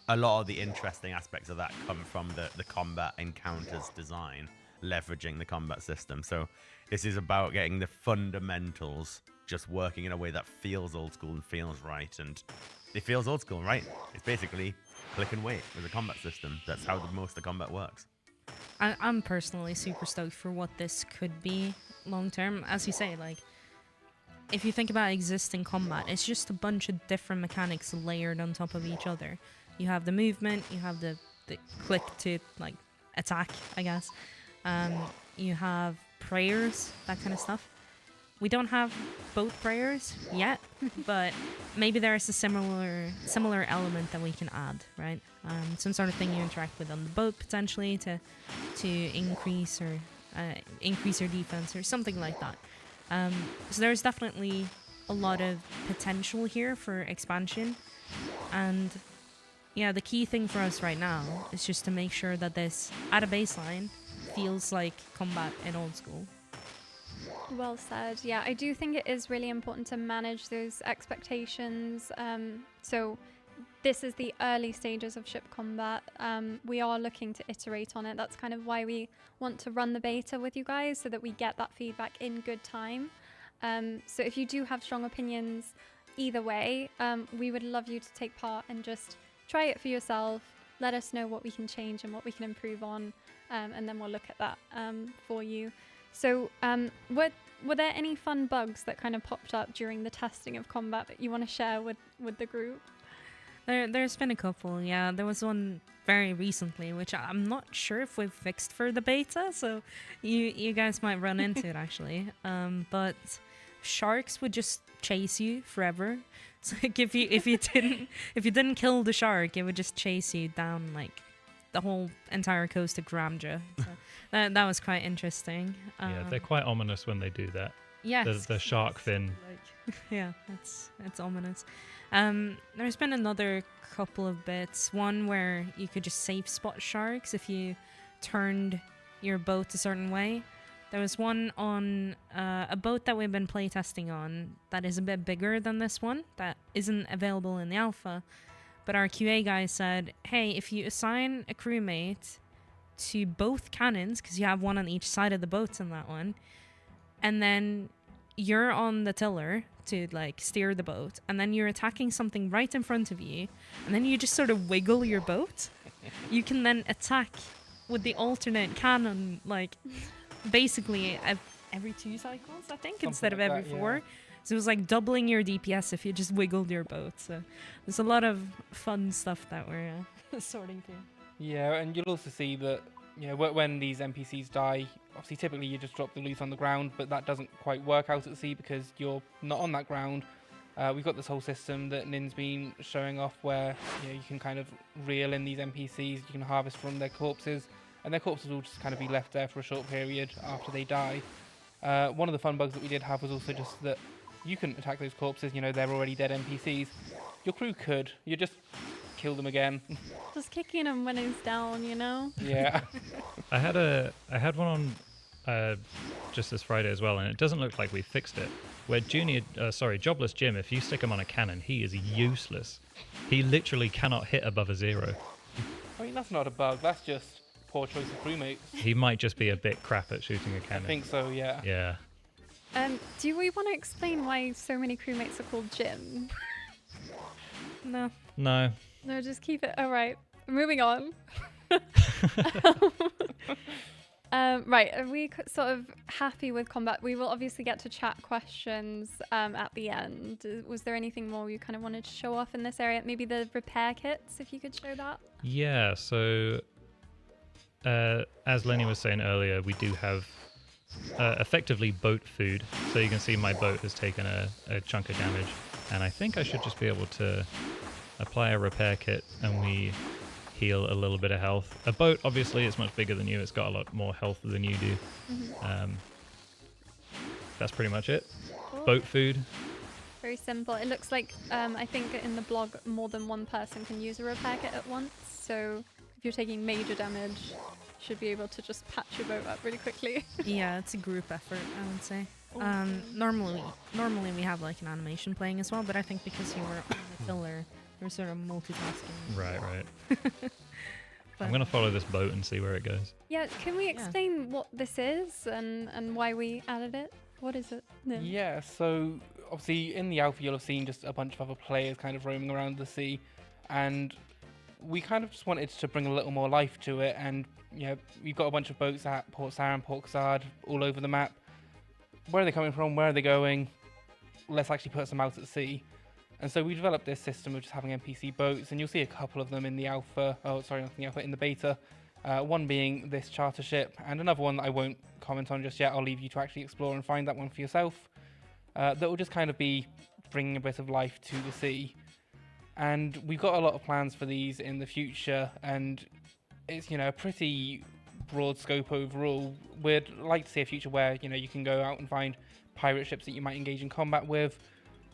[SPEAKER 4] A lot of the interesting aspects of that come from the combat encounters design, leveraging the combat system. So this is about getting the fundamentals just working in a way that feels old school and feels right. And it feels old school, right? It's basically click and wait with a combat system. That's how most of the combat works.
[SPEAKER 5] I'm personally super stoked for what this could be long term. As you say, if you think about existing combat, it's just a bunch of different mechanics layered on top of each other. You have the movement, you have the click to attack, I guess. you have prayers, that kind of stuff. We don't have boat prayers yet, but maybe there is a similar element that we can add, right? Some sort of thing you interact with on the boat potentially to increase your defense or something like that. So there's definitely a lot of potential here for expansion, and yeah, the key thing for us right now is just to make sure that this at a baseline feels like combat in Old School.
[SPEAKER 1] Well said. Yeah, I do think it is really important to manage those expectations. So this is the early stages of ship combat. We are looking to iterate on it. That's kind of why we want to run the beta with you guys, so that we get that feedback in good time. So if you do have strong opinions either way, we would love you to take part and just try it for yourself. Let us know what we can change and what we can improve on, and then we'll look at that for you. So were there any fun bugs that kind of popped up during the testing of combat that you want to share with the group?
[SPEAKER 5] There's been a couple, yeah. There was one very recently, which I'm not sure if we've fixed for the beta, so you guys might run into it actually. But sharks would just chase you forever. So like if you didn't kill the shark, it would just chase you down like the whole entire coast of Gramja. So that was quite interesting.
[SPEAKER 2] Yeah, they're quite ominous when they do that.
[SPEAKER 5] Yes,
[SPEAKER 2] the shark fin.
[SPEAKER 5] Yeah, it's ominous. There's been another couple of bits. One where you could just safe spot sharks if you turned your boat a certain way. There was one on a boat that we've been playtesting on that is a bit bigger than this one that isn't available in the alpha. But our QA guy said, hey, if you assign a crewmate to both cannons, because you have one on each side of the boat in that one, and then you're on the tiller to like steer the boat, and then you're attacking something right in front of you, and then you just sort of wiggle your boat, you can then attack with the alternate cannon, like basically every 2 cycles, I think,
[SPEAKER 3] Something
[SPEAKER 5] instead of
[SPEAKER 3] like
[SPEAKER 5] every
[SPEAKER 3] that,
[SPEAKER 5] 4.
[SPEAKER 3] yeah.
[SPEAKER 5] So it was like doubling your DPS if you just wiggled your boat. So there's a lot of fun stuff that we're sorting through.
[SPEAKER 3] Yeah, and you'll also see that, you know, when these NPCs die, obviously typically you just drop the loot on the ground, but that doesn't quite work out at sea because you're not on that ground. We've got this whole system that Nin's been showing off where, you know, you can kind of reel in these NPCs, you can harvest from their corpses, and their corpses will just kind of be left there for a short period after they die. One of the fun bugs that we did have was also just that you couldn't attack those corpses, you know, they're already dead NPCs. Your crew could. You just kill them again.
[SPEAKER 1] Just kicking him when he's down, you know?
[SPEAKER 3] Yeah.
[SPEAKER 2] I had one on just this Friday as well, and it doesn't look like we fixed it. Where Jobless Jim, if you stick him on a cannon, he is useless. He literally cannot hit above a 0.
[SPEAKER 3] I mean, that's not a bug, that's just poor choice of crewmates.
[SPEAKER 2] He might just be a bit crap at shooting a cannon.
[SPEAKER 3] I think so, yeah.
[SPEAKER 2] Yeah.
[SPEAKER 1] Do we want to explain why so many crewmates are called Jim?
[SPEAKER 5] No.
[SPEAKER 2] No.
[SPEAKER 1] No, just keep it. All right, moving on. Right, are we sort of happy with combat? We will obviously get to chat questions at the end. Was there anything more you kind of wanted to show off in this area? Maybe the repair kits, if you could show that.
[SPEAKER 2] Yeah, so as Lenny was saying earlier, we do have effectively boat food. So you can see my boat has taken a chunk of damage, and I think I should just be able to apply a repair kit and we heal a little bit of health. A boat, obviously, is much bigger than you. It's got a lot more health than you do.
[SPEAKER 1] Mm-hmm.
[SPEAKER 2] That's pretty much it.
[SPEAKER 1] Cool.
[SPEAKER 2] Boat food.
[SPEAKER 1] Very simple. It looks like, I think in the blog, more than one person can use a repair kit at once. So if you're taking major damage, you should be able to just patch your boat up really quickly.
[SPEAKER 5] Yeah, it's a group effort, I would say.
[SPEAKER 1] Oh.
[SPEAKER 5] Normally we have like an animation playing as well, but I think because you were on the tiller, you're sort of multitasking.
[SPEAKER 2] Right. I'm going to follow this boat and see where it goes.
[SPEAKER 1] Yeah, can we explain what this is and why we added it? What is it? No.
[SPEAKER 3] Yeah, so obviously in the alpha you'll have seen just a bunch of other players kind of roaming around the sea, and we kind of just wanted to bring a little more life to it. And you know, we've got a bunch of boats at Port Saran, Port Kazard, all over the map. Where are they coming from? Where are they going? Let's actually put some out at sea. And so we developed this system of just having NPC boats, and you'll see a couple of them in the alpha. Oh, sorry, not in the alpha, in the beta. One being this charter ship, and another one that I won't comment on just yet. I'll leave you to actually explore and find that one for yourself. That will just kind of be bringing a bit of life to the sea. And we've got a lot of plans for these in the future, and it's, a pretty broad scope overall. We'd like to see a future where, you can go out and find pirate ships that you might engage in combat with.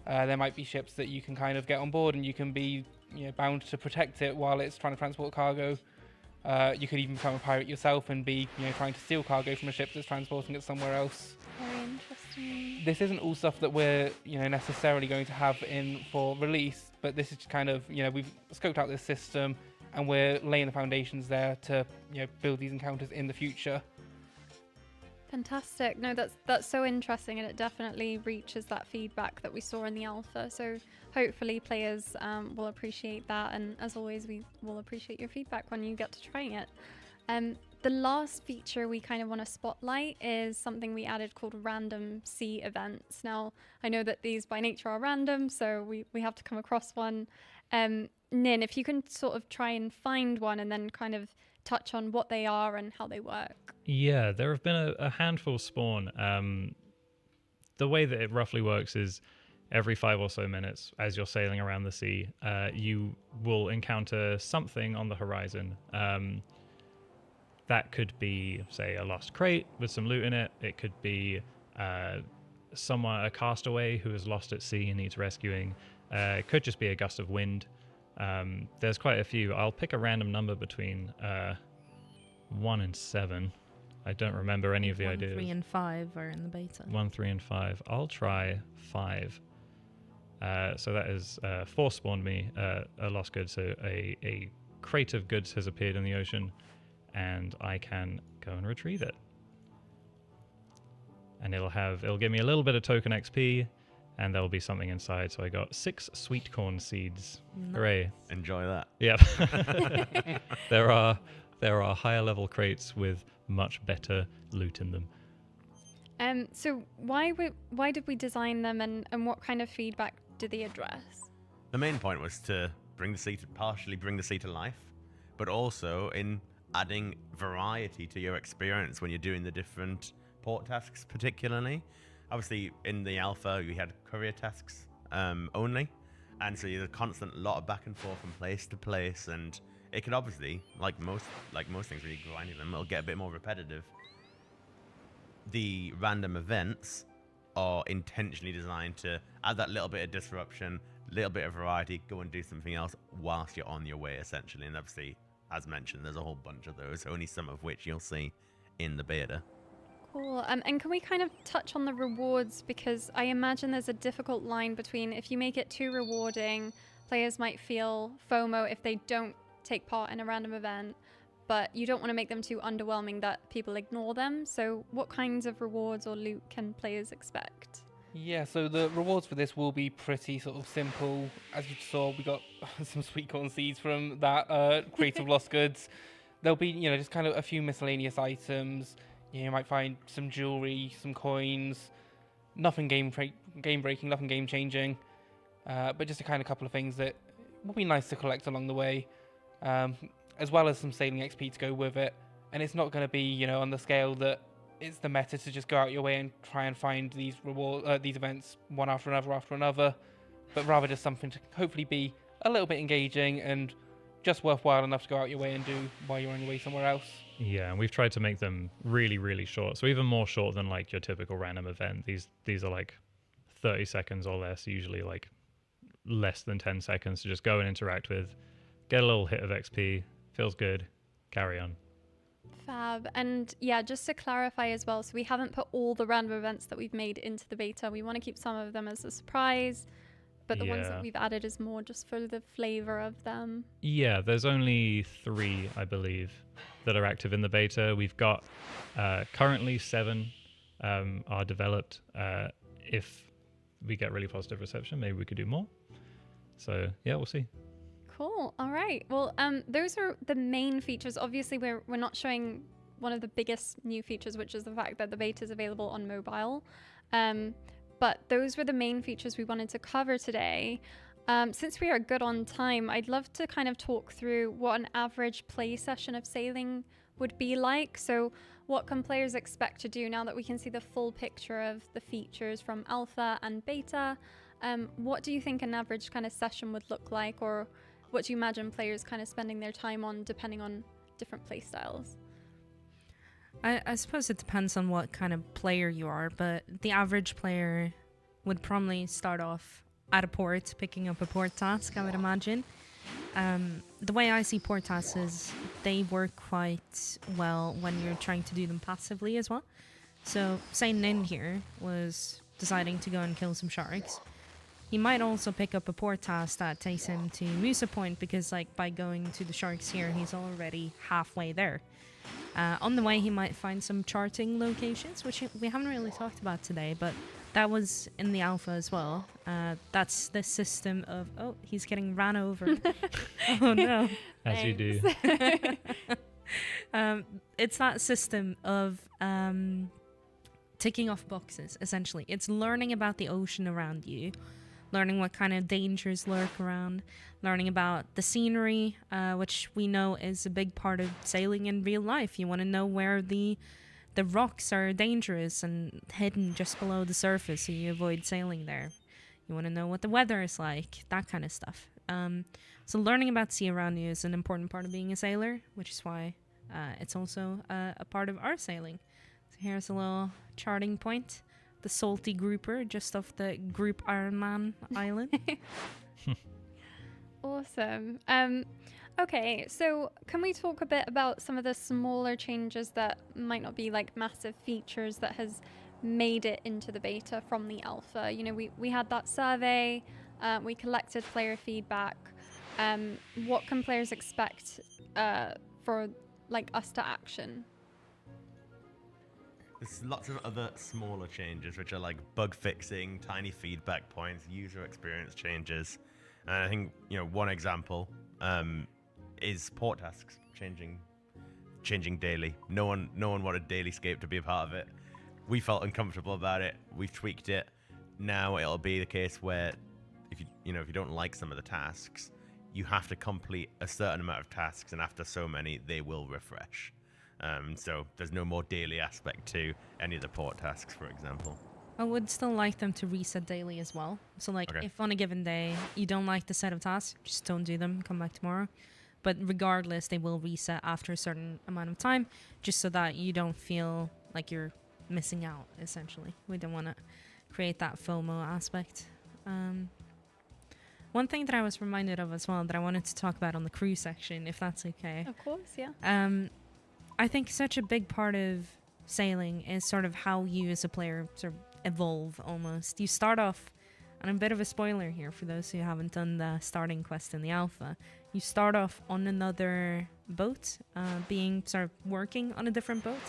[SPEAKER 3] There might be ships that you can kind of get on board and you can be, bound to protect it while it's trying to transport cargo. You could even become a pirate yourself and be, trying to steal cargo from a ship that's transporting it somewhere else.
[SPEAKER 1] Very interesting.
[SPEAKER 3] This isn't all stuff that we're, necessarily going to have in for release, but this is just kind of, we've scoped out this system and we're laying the foundations there to, build these encounters in the future.
[SPEAKER 1] Fantastic. No, that's so interesting, and it definitely reaches that feedback that we saw in the alpha. So hopefully players will appreciate that, and as always, we will appreciate your feedback when you get to trying it. The last feature we kind of want to spotlight is something we added called random sea events. Now, I know that these by nature are random, so we have to come across one. Nin, if you can sort of try and find one and then kind of touch on what they are and how they work.
[SPEAKER 2] Yeah, there have been a handful spawn. The way that it roughly works is every 5 or so minutes, as you're sailing around the sea, you will encounter something on the horizon. That could be, say, a lost crate with some loot in it. It could be a castaway who is lost at sea and needs rescuing. It could just be a gust of wind. There's quite a few. I'll pick a random number between 1 and 7. I don't remember any of the
[SPEAKER 5] 1,
[SPEAKER 2] ideas.
[SPEAKER 5] 3, and 5 are in the beta.
[SPEAKER 2] 1, 3, and 5. I'll try 5. So that is 4 spawned me a lost good. So a crate of goods has appeared in the ocean, and I can go and retrieve it. And it'll give me a little bit of token XP, and there will be something inside. So I got 6 sweet corn seeds.
[SPEAKER 5] Nice.
[SPEAKER 2] Hooray!
[SPEAKER 4] Enjoy that.
[SPEAKER 2] Yep. There are higher level crates with much better loot in them.
[SPEAKER 1] So why did we design them, and what kind of feedback do they address?
[SPEAKER 4] The main point was to partially bring the sea to life, but also in adding variety to your experience when you're doing the different port tasks, particularly. Obviously, in the alpha, we had courier tasks only, and so there's a constant lot of back and forth from place to place, and it could obviously, like most things, when you're grinding them, it'll get a bit more repetitive. The random events are intentionally designed to add that little bit of disruption, little bit of variety, go and do something else whilst you're on your way, essentially. And obviously, as mentioned, there's a whole bunch of those, only some of which you'll see in the beta.
[SPEAKER 1] Cool. And can we kind of touch on the rewards? Because I imagine there's a difficult line between, if you make it too rewarding, players might feel FOMO if they don't take part in a random event, but you don't want to make them too underwhelming that people ignore them. So what kinds of rewards or loot can players expect?
[SPEAKER 3] Yeah, so the rewards for this will be pretty sort of simple. As you saw, we got some sweet corn seeds from that crate of lost goods. There'll be, just kind of a few miscellaneous items. You might find some jewelry, some coins, nothing game-breaking, nothing game-changing, but just a kind of couple of things that will be nice to collect along the way, as well as some sailing XP to go with it. And it's not going to be, on the scale that it's the meta to just go out your way and try and find these these events one after another, but rather just something to hopefully be a little bit engaging and just worthwhile enough to go out your way and do while you're on your way somewhere else.
[SPEAKER 2] Yeah, and we've tried to make them really, really short. So even more short than like your typical random event. These are like 30 seconds or less, usually like less than 10 seconds to just go and interact with, get a little hit of XP, feels good, carry on.
[SPEAKER 1] Fab. And yeah, just to clarify as well, so we haven't put all the random events that we've made into the beta. We want to keep some of them as a surprise, but the ones that we've added is more just for the flavor of them. Yeah,
[SPEAKER 2] there's only 3, I believe, that are active in the beta. We've got currently 7 are developed. If we get really positive reception, maybe we could do more. So yeah, we'll see.
[SPEAKER 1] Cool. All right. Well, those are the main features. Obviously, we're not showing one of the biggest new features, which is the fact that the beta is available on mobile. But those were the main features we wanted to cover today. Since we are good on time, I'd love to kind of talk through what an average play session of sailing would be like. So what can players expect to do now that we can see the full picture of the features from alpha and beta? What do you think an average kind of session would look like, or what do you imagine players kind of spending their time on depending on different play styles?
[SPEAKER 5] I suppose it depends on what kind of player you are, but the average player would probably start off at a port, picking up a port task, I would imagine. The way I see port tasks is they work quite well when you're trying to do them passively as well. So, say Nin here was deciding to go and kill some sharks. He might also pick up a port task that takes him to Musa Point, because like by going to the sharks here, he's already halfway there. On the way, he might find some charting locations, which we haven't really talked about today, but that was in the alpha as well. That's the system of... Oh, he's getting ran over. Oh, no.
[SPEAKER 2] As you do.
[SPEAKER 5] It's that system of ticking off boxes, essentially. It's learning about the ocean around you, learning what kind of dangers lurk around, learning about the scenery, which we know is a big part of sailing in real life. You want to know where the rocks are dangerous and hidden just below the surface, so you avoid sailing there. You want to know what the weather is like, that kind of stuff. So learning about the sea around you is an important part of being a sailor, which is why it's also a part of our sailing. So here's a little charting point. The salty grouper just off the Group Ironman Island.
[SPEAKER 1] Awesome. Okay, so can we talk a bit about some of the smaller changes that might not be like massive features that has made it into the beta from the alpha? You know, we had that survey, we collected player feedback. What can players expect for like us to action?
[SPEAKER 4] There's lots of other smaller changes, which are like bug fixing, tiny feedback points, user experience changes. And I think, you know, one example is port tasks changing daily. No one wanted Dailyscape to be a part of it. We felt uncomfortable about it. We've tweaked it. Now it'll be the case where if you don't like some of the tasks, you have to complete a certain amount of tasks, and after so many, they will refresh. So there's no more daily aspect to any of the port tasks, for example.
[SPEAKER 5] I would still like them to reset daily as well. So like if on a given day you don't like the set of tasks, just don't do them, come back tomorrow. But regardless, they will reset after a certain amount of time, just so that you don't feel like you're missing out, essentially. We don't want to create that FOMO aspect. One thing that I was reminded of as well that I wanted to talk about on the crew section, if that's okay.
[SPEAKER 1] Of course, yeah.
[SPEAKER 5] I think such a big part of sailing is sort of how you as a player sort of evolve almost. You start off, and a bit of a spoiler here for those who haven't done the starting quest in the alpha, you start off on another boat, being sort of working on a different boat.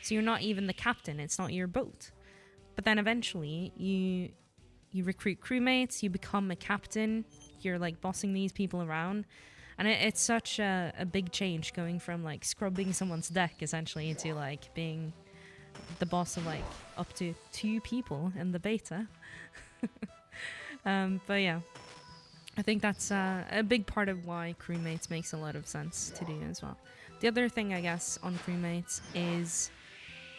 [SPEAKER 5] So you're not even the captain, it's not your boat. But then eventually you recruit crewmates, you become a captain, you're like bossing these people around. And it's such a big change going from like scrubbing someone's deck essentially to like being the boss of like up to 2 people in the beta. But yeah, I think that's a big part of why crewmates makes a lot of sense to do as well. The other thing I guess on crewmates is,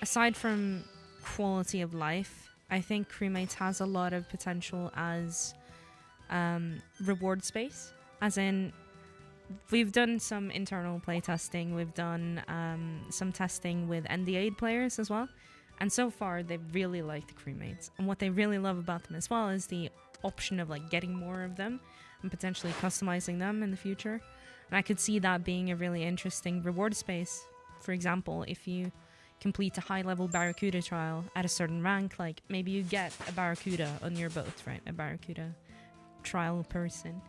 [SPEAKER 5] aside from quality of life, I think crewmates has a lot of potential as reward space, as in we've done some internal play testing, we've done some testing with ND8 players as well, and so far they really like the crewmates, and what they really love about them as well is the option of like getting more of them and potentially customizing them in the future. And I could see that being a really interesting reward space. For example, if you complete a high level Barracuda trial at a certain rank, like maybe you get a Barracuda on your boat, right? A Barracuda trial person.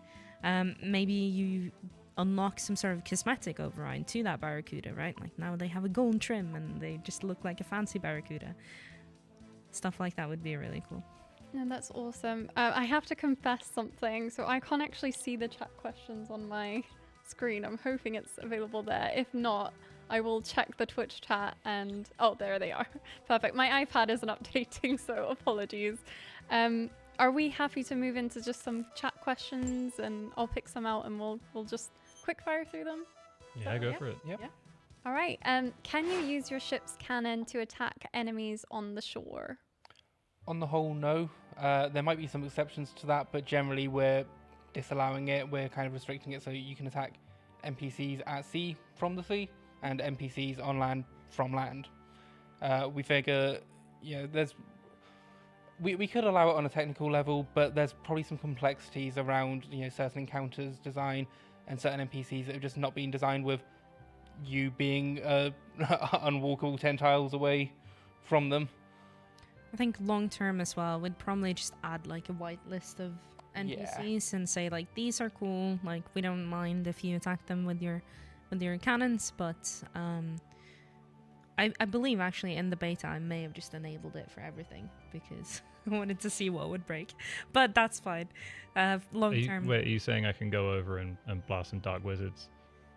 [SPEAKER 5] Maybe you unlock some sort of cosmetic override to that Barracuda, right? Like now they have a gold trim and they just look like a fancy Barracuda. Stuff like that would be really cool.
[SPEAKER 1] No, that's awesome. I have to confess something. So I can't actually see the chat questions on my screen. I'm hoping it's available there. If not, I will check the Twitch chat and... Oh, there they are. Perfect. My iPad isn't updating, so apologies. are we happy to move into just some chat questions, and I'll pick some out and we'll just quick fire through them?
[SPEAKER 2] Yeah, go for it.
[SPEAKER 3] Yep.
[SPEAKER 5] Yeah.
[SPEAKER 1] All right. Can you use your ship's cannon to attack enemies on the shore?
[SPEAKER 3] On the whole, no. There might be some exceptions to that, but generally we're disallowing it. We're kind of restricting it so you can attack NPCs at sea from the sea and NPCs on land from land. We figure, we could allow it on a technical level, but there's probably some complexities around, certain encounters design and certain NPCs that have just not been designed with you being unwalkable 10 tiles away from them.
[SPEAKER 5] I think long term as well, we'd probably just add like a white list of NPCs and say like these are cool. Like we don't mind if you attack them with your cannons, but I believe actually in the beta I may have just enabled it for everything because I wanted to see what would break. But that's fine. Long term.
[SPEAKER 2] Wait, are you saying I can go over and blast some dark wizards?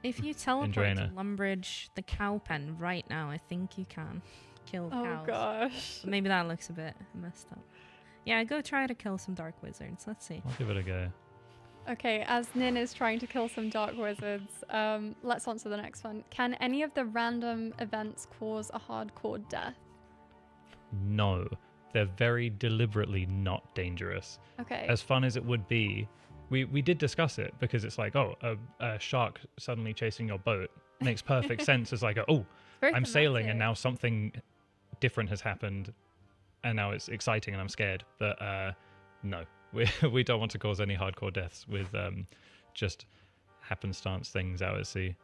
[SPEAKER 5] If you teleport to
[SPEAKER 2] Draenor.
[SPEAKER 5] Lumbridge, the cow pen right now, I think you can kill cows.
[SPEAKER 1] Oh gosh.
[SPEAKER 5] But maybe that looks a bit messed up. Yeah, go try to kill some dark wizards. Let's see.
[SPEAKER 2] I'll give it a go.
[SPEAKER 1] Okay, as Nin is trying to kill some dark wizards, let's on to the next one. Can any of the random events cause a hardcore death?
[SPEAKER 2] No, they're very deliberately not dangerous.
[SPEAKER 1] Okay.
[SPEAKER 2] As fun as it would be, we did discuss it because it's like, a shark suddenly chasing your boat makes perfect sense. It's like,
[SPEAKER 1] Very
[SPEAKER 2] I'm sailing
[SPEAKER 1] thematic.
[SPEAKER 2] and now something different has happened and now it's exciting and I'm scared. But no, we don't want to cause any hardcore deaths with just happenstance things out at sea.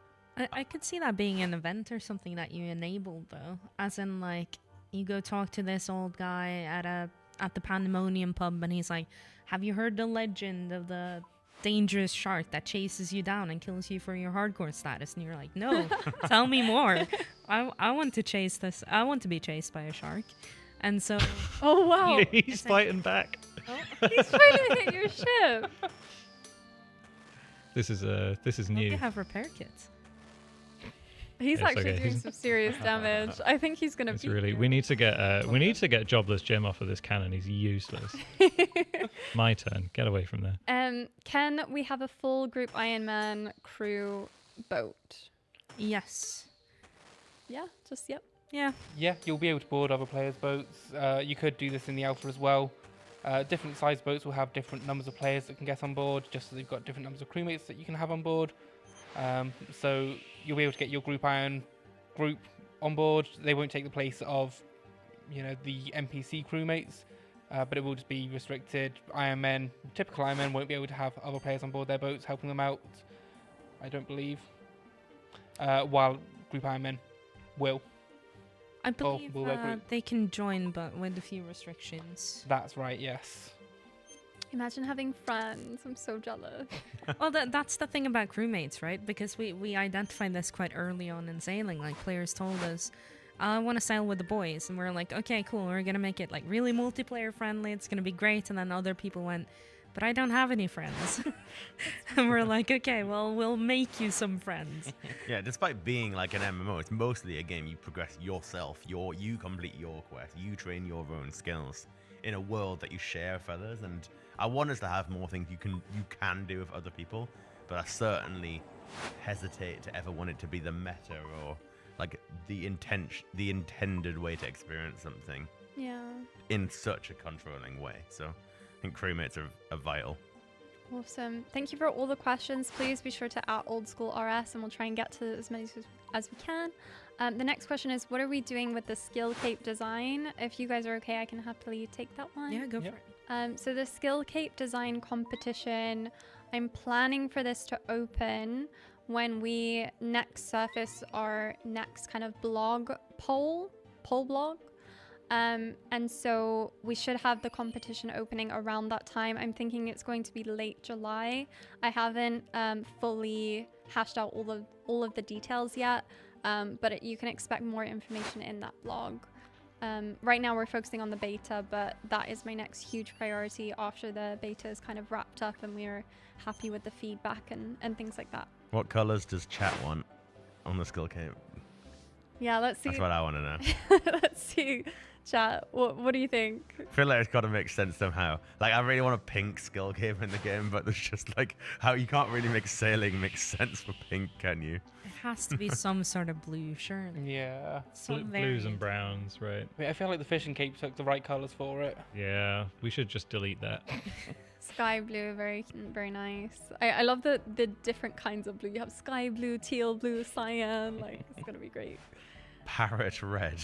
[SPEAKER 5] I could see that being an event or something that you enabled though. As in like you go talk to this old guy at the Pandemonium pub and he's like, have you heard the legend of the dangerous shark that chases you down and kills you for your hardcore status? And you're like, no, tell me more. I want to chase this. I want to be chased by a shark. And so
[SPEAKER 1] Oh wow.
[SPEAKER 2] He's fighting back.
[SPEAKER 1] He's trying to hit your ship.
[SPEAKER 2] This is
[SPEAKER 5] hope
[SPEAKER 2] new.
[SPEAKER 5] you have repair kits.
[SPEAKER 1] He's
[SPEAKER 2] It's
[SPEAKER 1] actually
[SPEAKER 2] okay.
[SPEAKER 1] doing some serious damage. I think he's gonna
[SPEAKER 2] It's
[SPEAKER 1] beat
[SPEAKER 2] really
[SPEAKER 1] you.
[SPEAKER 2] we need to get jobless Jim off of this cannon. He's useless. My turn. Get away from there.
[SPEAKER 1] Can we have a full group Iron Man crew boat?
[SPEAKER 5] Yes.
[SPEAKER 1] Yeah, just yep.
[SPEAKER 5] Yeah.
[SPEAKER 3] Yeah, you'll be able to board other players' boats. You could do this in the alpha as well. Different sized boats will have different numbers of players that can get on board, just so they've got different numbers of crewmates that you can have on board. So you'll be able to get your group Iron group on board. They won't take the place of, the NPC crewmates, but it will just be restricted. Iron Men, typical Iron Men, won't be able to have other players on board their boats helping them out, I don't believe. While group Iron Men will.
[SPEAKER 5] I believe
[SPEAKER 3] will their group.
[SPEAKER 5] they can join, but with a few restrictions.
[SPEAKER 3] That's right, yes.
[SPEAKER 1] Imagine having friends. I'm so jealous.
[SPEAKER 5] Well, that's the thing about crewmates, right? Because we identified this quite early on in sailing. Like, players told us, I want to sail with the boys. And we're like, okay, cool. We're going to make it, like, really multiplayer friendly. It's going to be great. And then other people went, but I don't have any friends. And we're like, okay, well, we'll make you some friends.
[SPEAKER 4] Yeah, despite being like an MMO, it's mostly a game you progress yourself. You complete your quest. You train your own skills in a world that you share with others. And I want us to have more things you can do with other people, but I certainly hesitate to ever want it to be the meta or like the intended way to experience something
[SPEAKER 1] Yeah.
[SPEAKER 4] in such a controlling way. So I think crewmates are vital.
[SPEAKER 1] Awesome. Thank you for all the questions. Please be sure to Old School RS, and we'll try and get to as many as we can. The next question is, what are we doing with the skill cape design? If you guys are okay, I can happily take that one.
[SPEAKER 5] Yeah, go
[SPEAKER 3] Yep.
[SPEAKER 5] for it.
[SPEAKER 1] So the skill cape design competition, I'm planning for this to open when we next surface our next kind of poll blog. And so we should have the competition opening around that time. I'm thinking it's going to be late July. I haven't fully hashed out all of the details yet, but you can expect more information in that blog. Right now we're focusing on the beta, but that is my next huge priority after the beta is kind of wrapped up and we're happy with the feedback and things like that.
[SPEAKER 4] What colors does chat want on the skill cape?
[SPEAKER 1] Yeah, let's see.
[SPEAKER 4] That's what I want to know.
[SPEAKER 1] Let's see. Chat, what do you think?
[SPEAKER 4] I feel like it's got to make sense somehow. Like, I really want a pink skill game in the game, but there's just like how you can't really make sailing make sense for pink, can you?
[SPEAKER 5] It has to be some sort of blue, surely.
[SPEAKER 3] Yeah.
[SPEAKER 5] Some
[SPEAKER 2] Blues and
[SPEAKER 5] variant.
[SPEAKER 2] browns, right?
[SPEAKER 3] I feel like the fishing cape took the right colours for it.
[SPEAKER 2] Yeah, we should just delete that.
[SPEAKER 1] Sky blue, very very nice. I love the different kinds of blue. You have sky blue, teal blue, cyan. Like, it's gonna be great.
[SPEAKER 4] Parrot red.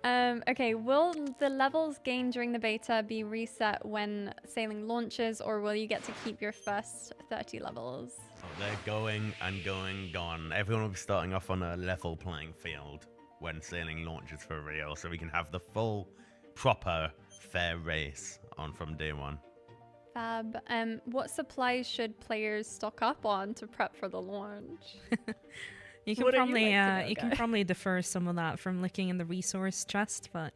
[SPEAKER 1] Okay, will the levels gained during the beta be reset when sailing launches, or will you get to keep your first 30 levels?
[SPEAKER 4] So they're going and gone. Everyone will be starting off on a level playing field when sailing launches for real, so we can have the full, proper, fair race on from day one.
[SPEAKER 1] Fab. What supplies should players stock up on to prep for the launch?
[SPEAKER 5] You can
[SPEAKER 1] What are you
[SPEAKER 5] probably
[SPEAKER 1] like to know,
[SPEAKER 5] you can
[SPEAKER 1] guy?
[SPEAKER 5] probably defer some of that from looking in the resource chest, but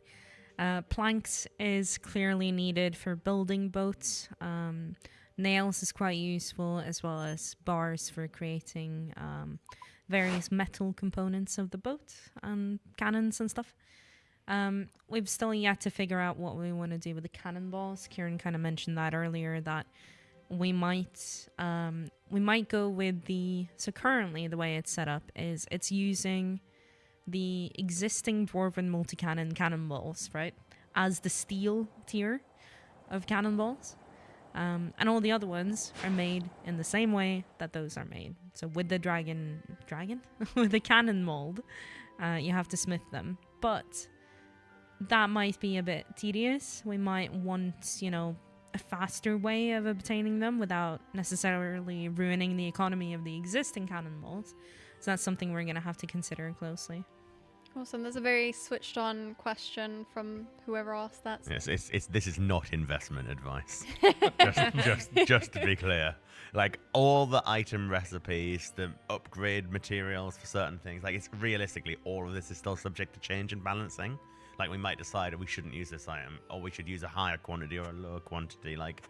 [SPEAKER 5] planks is clearly needed for building boats. Nails is quite useful, as well as bars for creating various metal components of the boat and cannons and stuff. We've still yet to figure out what we want to do with the cannonballs. Kieren kind of mentioned that earlier, that we might go with so currently the way it's set up is it's using the existing dwarven multi-cannon cannonballs, right, as the steel tier of cannonballs, and all the other ones are made in the same way that those are made. So with the dragon with the cannon mold, you have to smith them, but that might be a bit tedious. We might want, a faster way of obtaining them without necessarily ruining the economy of the existing cannonballs. So that's something we're going to have to consider closely.
[SPEAKER 1] Awesome. There's a very switched on question from whoever asked that.
[SPEAKER 4] Yes, this is not investment advice. just to be clear. Like, all the item recipes, the upgrade materials for certain things, like, it's realistically all of this is still subject to change and balancing. Like, we might decide we shouldn't use this item, or we should use a higher quantity or a lower quantity. Like,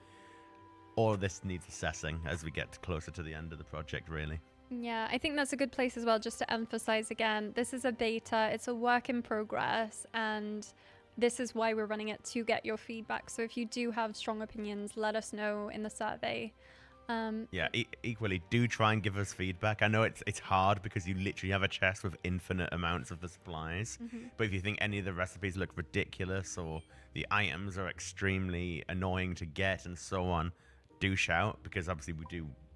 [SPEAKER 4] all of this needs assessing as we get closer to the end of the project, really.
[SPEAKER 1] Yeah, I think that's a good place as well, just to emphasize again, this is a beta, it's a work in progress, and this is why we're running it, to get your feedback. So if you do have strong opinions, let us know in the survey.
[SPEAKER 4] Yeah, equally, do try and give us feedback. I know it's hard because you literally have a chest with infinite amounts of the supplies. But if you think any of the recipes look ridiculous or the items are extremely annoying to get and so on, do shout, because obviously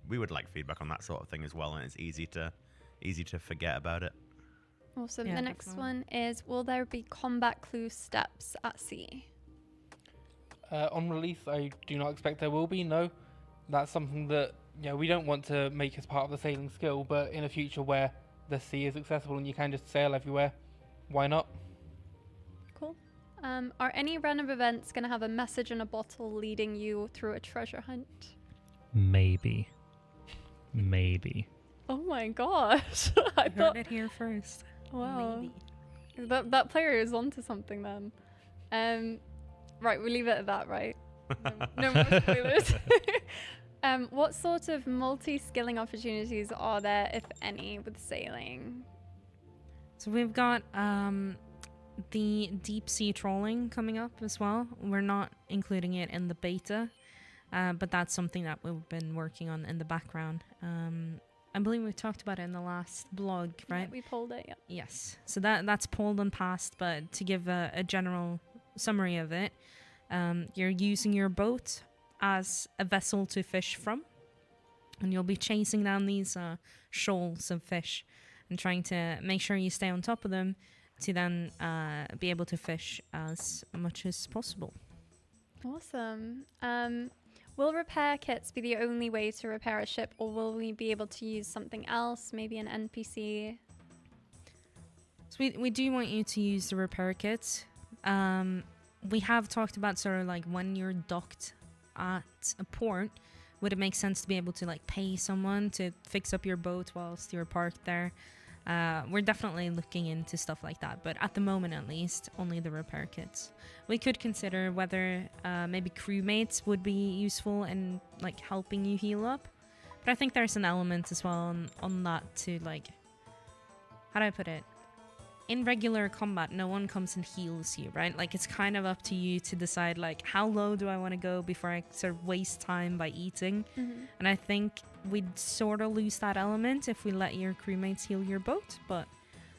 [SPEAKER 4] we would like feedback on that sort of thing as well, and it's easy to forget about it.
[SPEAKER 1] Awesome.
[SPEAKER 5] Yeah,
[SPEAKER 1] The next
[SPEAKER 5] definitely.
[SPEAKER 1] one is, will there be combat clue steps at sea?
[SPEAKER 3] On release, I do not expect there will be, no. That's something that, we don't want to make as part of the sailing skill, but in a future where the sea is accessible and you can just sail everywhere, why not?
[SPEAKER 1] Cool. Are any random events going to have a message in a bottle leading you through a treasure hunt?
[SPEAKER 2] Maybe.
[SPEAKER 1] Oh my gosh. I
[SPEAKER 5] Heard
[SPEAKER 1] thought,
[SPEAKER 5] it here first.
[SPEAKER 1] wow.
[SPEAKER 5] Maybe.
[SPEAKER 1] That player is onto something then. Right, we'll leave it at that, right? No more spoilers. What sort of multi-skilling opportunities are there, if any, with sailing?
[SPEAKER 5] So we've got the deep sea trolling coming up as well. We're not including it in the beta, but that's something that we've been working on in the background. I believe we talked about it in the last blog, right?
[SPEAKER 1] Yeah, we pulled it, yeah.
[SPEAKER 5] Yes. So that's pulled and passed, but to give a general summary of it, you're using your boat as a vessel to fish from, and you'll be chasing down these shoals of fish and trying to make sure you stay on top of them to then be able to fish as much as possible.
[SPEAKER 1] Awesome. Will repair kits be the only way to repair a ship, or will we be able to use something else, maybe an NPC?
[SPEAKER 5] So we do want you to use the repair kits. We have talked about sort of like when you're docked at a port, would it make sense to be able to like pay someone to fix up your boat whilst you're parked there? We're definitely looking into stuff like that, but at the moment at least, only the repair kits. We could consider whether maybe crewmates would be useful in like helping you heal up, but I think there's an element as well on that to like, how do I put it? in regular combat, no one comes and heals you, right? Like, it's kind of up to you to decide, like, how low do I want to go before I sort of waste time by eating. And I think we'd sort of lose that element if we let your crewmates heal your boat, but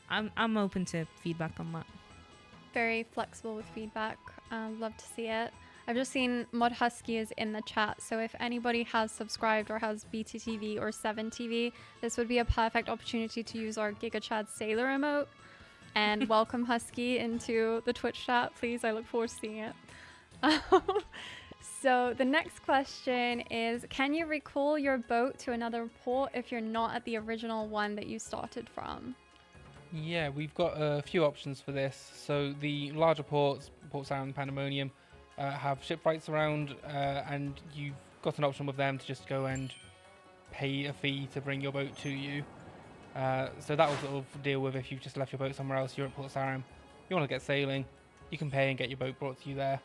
[SPEAKER 5] I'm open to feedback on that.
[SPEAKER 1] Very flexible with feedback. Love to see it. I've just seen Mod Husky is in the chat, so if anybody has subscribed or has BTTV or 7TV, this would be a perfect opportunity to use our GigaChad Sailor emote. And welcome Husky into the Twitch chat, please. I look forward to seeing it. So the next question is, can you recall your boat to another port if you're not at the original one that you started from?
[SPEAKER 3] Yeah, we've got a few options for this. So the larger ports, Port Sarum and Pandemonium, have shipwrights around, and you've got an option with them to just go and pay a fee to bring your boat to you. So that will sort of deal with if you've just left your boat somewhere else, you're at Port Sarum, you want to get sailing, you can pay and get your boat brought to you there.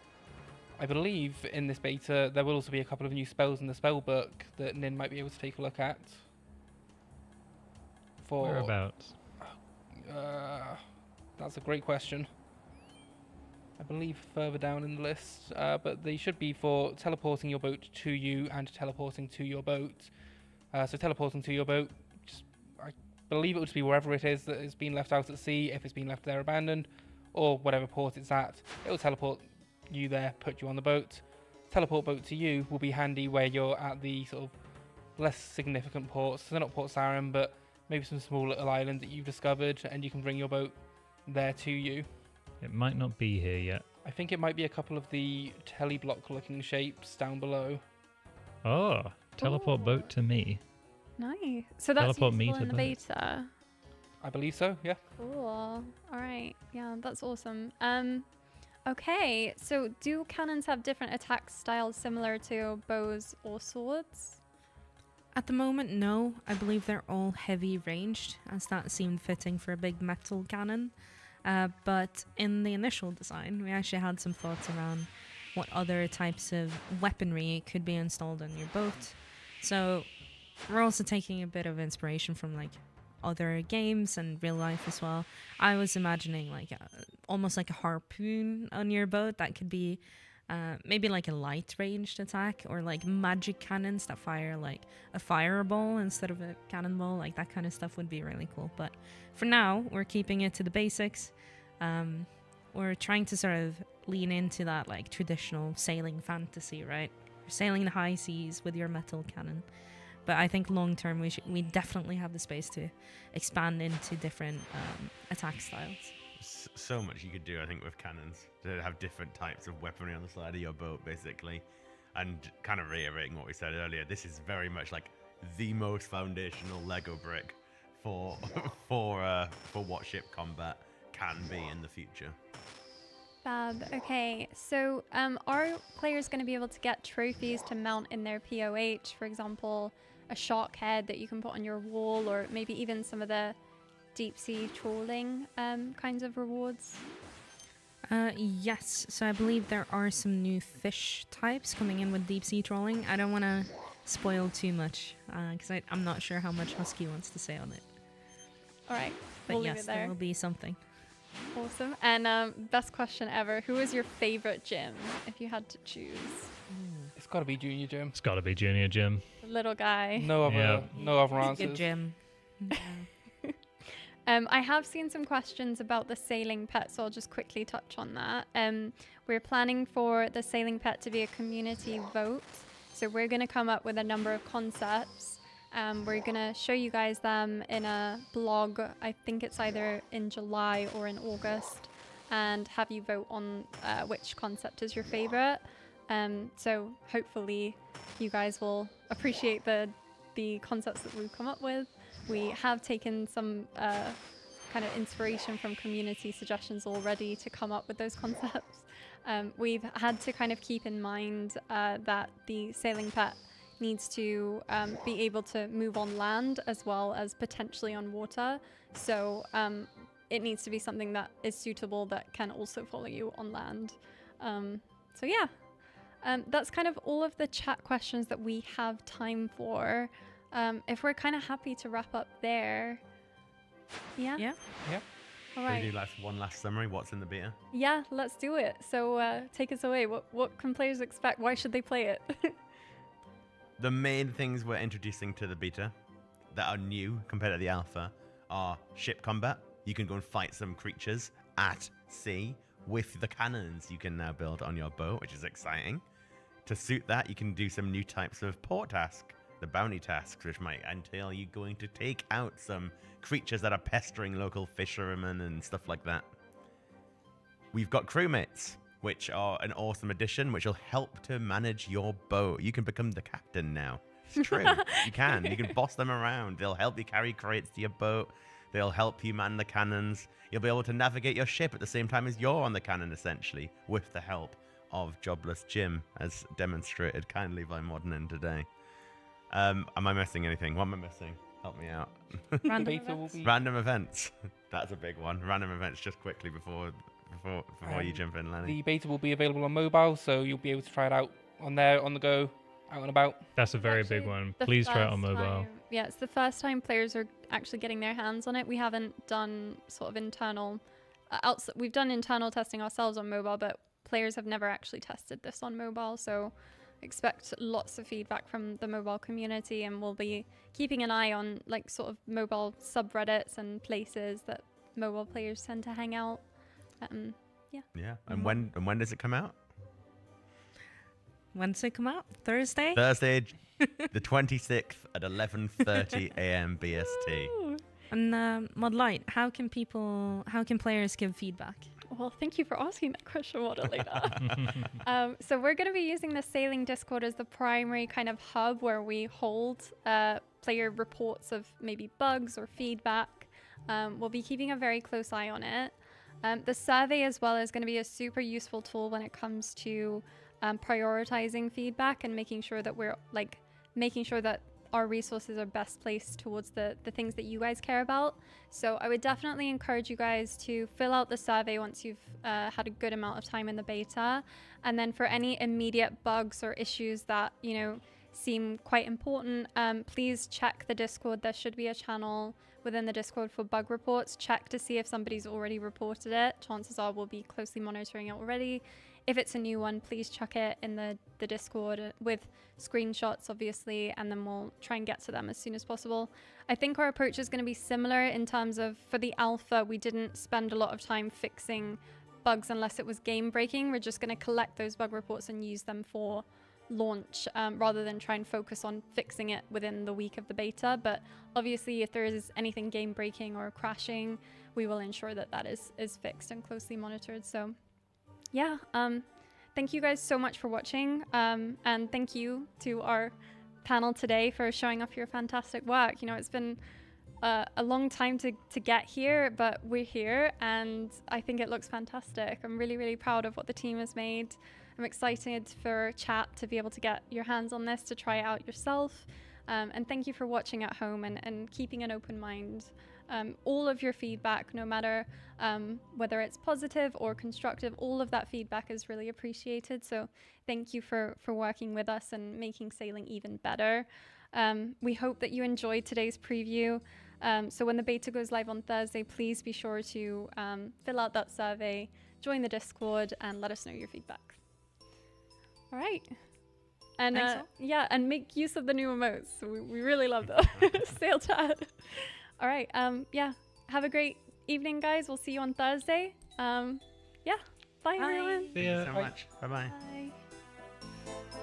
[SPEAKER 3] I believe in this beta there will also be a couple of new spells in the spell book that Nin might be able to take a look at.
[SPEAKER 2] Whereabouts?
[SPEAKER 3] That's a great question. I believe further down in the list, but they should be for teleporting your boat to you and teleporting to your boat. So teleporting to your boat, I believe it would be wherever it is that it's been left out at sea, if it's been left there abandoned, or whatever port it's at. It will teleport you there, put you on the boat. Teleport boat to you will be handy where you're at the sort of less significant ports. So they're not Port Sarum, but maybe some small little island that you've discovered, and you can bring your boat there to you.
[SPEAKER 2] It might not be here yet.
[SPEAKER 3] I think it might be a couple of the teleblock looking shapes down below.
[SPEAKER 2] Oh, teleport boat to me.
[SPEAKER 1] Nice. So that's
[SPEAKER 2] Teleport me
[SPEAKER 1] useful
[SPEAKER 2] to
[SPEAKER 1] in the
[SPEAKER 2] boat.
[SPEAKER 1] beta.
[SPEAKER 3] I believe so, yeah.
[SPEAKER 1] Cool. All right. Yeah, that's awesome. Okay. So do cannons have different attack styles similar to bows or swords?
[SPEAKER 5] At the moment, no. I believe they're all heavy ranged, as that seemed fitting for a big metal cannon. But in the initial design, we actually had some thoughts around what other types of weaponry could be installed on your boat. So we're also taking a bit of inspiration from like other games and real life as well. I was imagining like almost like a harpoon on your boat that could be maybe like a light ranged attack, or like magic cannons that fire like a fireball instead of a cannonball. Like that kind of stuff would be really cool. But for now, we're keeping it to the basics. We're trying to sort of lean into that like traditional sailing fantasy, right? You're sailing the high seas with your metal cannon. But I think long term we definitely have the space to expand into different attack styles.
[SPEAKER 4] So much you could do, I think, with cannons, to have different types of weaponry on the side of your boat, basically. And kind of reiterating what we said earlier, this is very much like the most foundational Lego brick for what ship combat can be in the future.
[SPEAKER 1] Fab. Okay, so are players going to be able to get trophies to mount in their POH? For example, a shark head that you can put on your wall, or maybe even some of the deep sea trawling kinds of rewards?
[SPEAKER 5] Yes, so I believe there are some new fish types coming in with deep sea trawling. I don't want to spoil too much because I'm not sure how much Husky wants to say on it.
[SPEAKER 1] All right,
[SPEAKER 5] But
[SPEAKER 1] we'll leave
[SPEAKER 5] yes,
[SPEAKER 1] it there.
[SPEAKER 5] there will be something.
[SPEAKER 1] Awesome. And best question ever, who is your favorite gym if you had to choose?
[SPEAKER 3] It's got to be Junior Jim.
[SPEAKER 2] It's got to be Junior Jim.
[SPEAKER 1] The little guy.
[SPEAKER 3] No other,
[SPEAKER 2] Yeah.
[SPEAKER 3] no other
[SPEAKER 5] Good
[SPEAKER 3] answers.
[SPEAKER 5] gym.
[SPEAKER 1] I have seen some questions about the sailing pet, so I'll just quickly touch on that. We're planning for the sailing pet to be a community vote. So we're going to come up with a number of concepts. We're going to show you guys them in a blog. I think it's either in July or in August, and have you vote on which concept is your favorite. So hopefully you guys will appreciate the concepts that we've come up with. We have taken some kind of inspiration from community suggestions already to come up with those concepts. We've had to kind of keep in mind that the sailing pet needs to be able to move on land as well as potentially on water. So it needs to be something that is suitable that can also follow you on land. So yeah, that's kind of all of the chat questions that we have time for. If we're kind of happy to wrap up there. Yeah?
[SPEAKER 5] Yeah.
[SPEAKER 3] Yep.
[SPEAKER 1] All
[SPEAKER 4] Should
[SPEAKER 1] right.
[SPEAKER 4] we do one last summary? What's in the beta?
[SPEAKER 1] Yeah, let's do it. So take us away. What can players expect? Why should they play it?
[SPEAKER 4] The main things we're introducing to the beta that are new compared to the alpha are ship combat. You can go and fight some creatures at sea with the cannons you can now build on your boat, which is exciting. To suit that, you can do some new types of port task, the bounty tasks, which might entail you going to take out some creatures that are pestering local fishermen and stuff like that. We've got crewmates, which are an awesome addition, which will help to manage your boat. You can become the captain now. It's true. You can. You can boss them around. They'll help you carry crates to your boat. They'll help you man the cannons. You'll be able to navigate your ship at the same time as you're on the cannon, essentially, with the help of Jobless Jim, as demonstrated kindly by Modern today. Am I missing anything? What am I missing? Help me out.
[SPEAKER 5] Random
[SPEAKER 3] Beta will
[SPEAKER 5] events.
[SPEAKER 3] be
[SPEAKER 4] Random events. That's a big one. Random events, just quickly before you jump in, Lenny.
[SPEAKER 3] the beta will be available on mobile, so you'll be able to try it out on there, on the go, out and about.
[SPEAKER 2] That's a very
[SPEAKER 1] Actually,
[SPEAKER 2] big one.
[SPEAKER 1] the
[SPEAKER 2] Please try it on
[SPEAKER 1] first
[SPEAKER 2] mobile.
[SPEAKER 1] time- Yeah, it's the first time players are actually getting their hands on it. We haven't done sort of internal, we've done internal testing ourselves on mobile, but players have never actually tested this on mobile. So expect lots of feedback from the mobile community, and we'll be keeping an eye on like sort of mobile subreddits and places that mobile players tend to hang out.
[SPEAKER 4] Yeah. And when does it come out?
[SPEAKER 5] When's it come out? Thursday?
[SPEAKER 4] Thursday, the 26th at 11:30 a.m. BST.
[SPEAKER 5] And Modlight, how can players give feedback?
[SPEAKER 1] Well, thank you for asking that question, Moderator. So we're going to be using the Sailing Discord as the primary kind of hub where we hold player reports of maybe bugs or feedback. We'll be keeping a very close eye on it. The survey as well is going to be a super useful tool when it comes to prioritizing feedback and making sure that our resources are best placed towards the things that you guys care about. So I would definitely encourage you guys to fill out the survey once you've had a good amount of time in the beta. And then for any immediate bugs or issues that, seem quite important, please check the Discord. There should be a channel within the Discord for bug reports. Check to see if somebody's already reported it. Chances are we'll be closely monitoring it already. If it's a new one, please chuck it in the Discord with screenshots, obviously, and then we'll try and get to them as soon as possible. I think our approach is going to be similar in terms of, for the alpha, we didn't spend a lot of time fixing bugs unless it was game breaking. We're just going to collect those bug reports and use them for launch rather than try and focus on fixing it within the week of the beta. But obviously, if there is anything game breaking or crashing, we will ensure that that is fixed and closely monitored. So yeah, thank you guys so much for watching, and thank you to our panel today for showing off your fantastic work. It's been a long time to get here, but we're here, and I think it looks fantastic. I'm really, really proud of what the team has made. I'm excited for chat to be able to get your hands on this, to try it out yourself. And thank you for watching at home and keeping an open mind. All of your feedback, no matter whether it's positive or constructive, all of that feedback is really appreciated. So thank you for working with us and making sailing even better. We hope that you enjoyed today's preview. So when the beta goes live on Thursday, please be sure to fill out that survey, join the Discord, and let us know your feedback. All right. And yeah, and make use of the new emotes. We really love them. Sail chat. All right. Yeah. Have a great evening, guys. We'll see you on Thursday. Yeah. Bye, everyone.
[SPEAKER 2] See ya.
[SPEAKER 4] Thank you so much. Bye-bye.
[SPEAKER 1] Bye.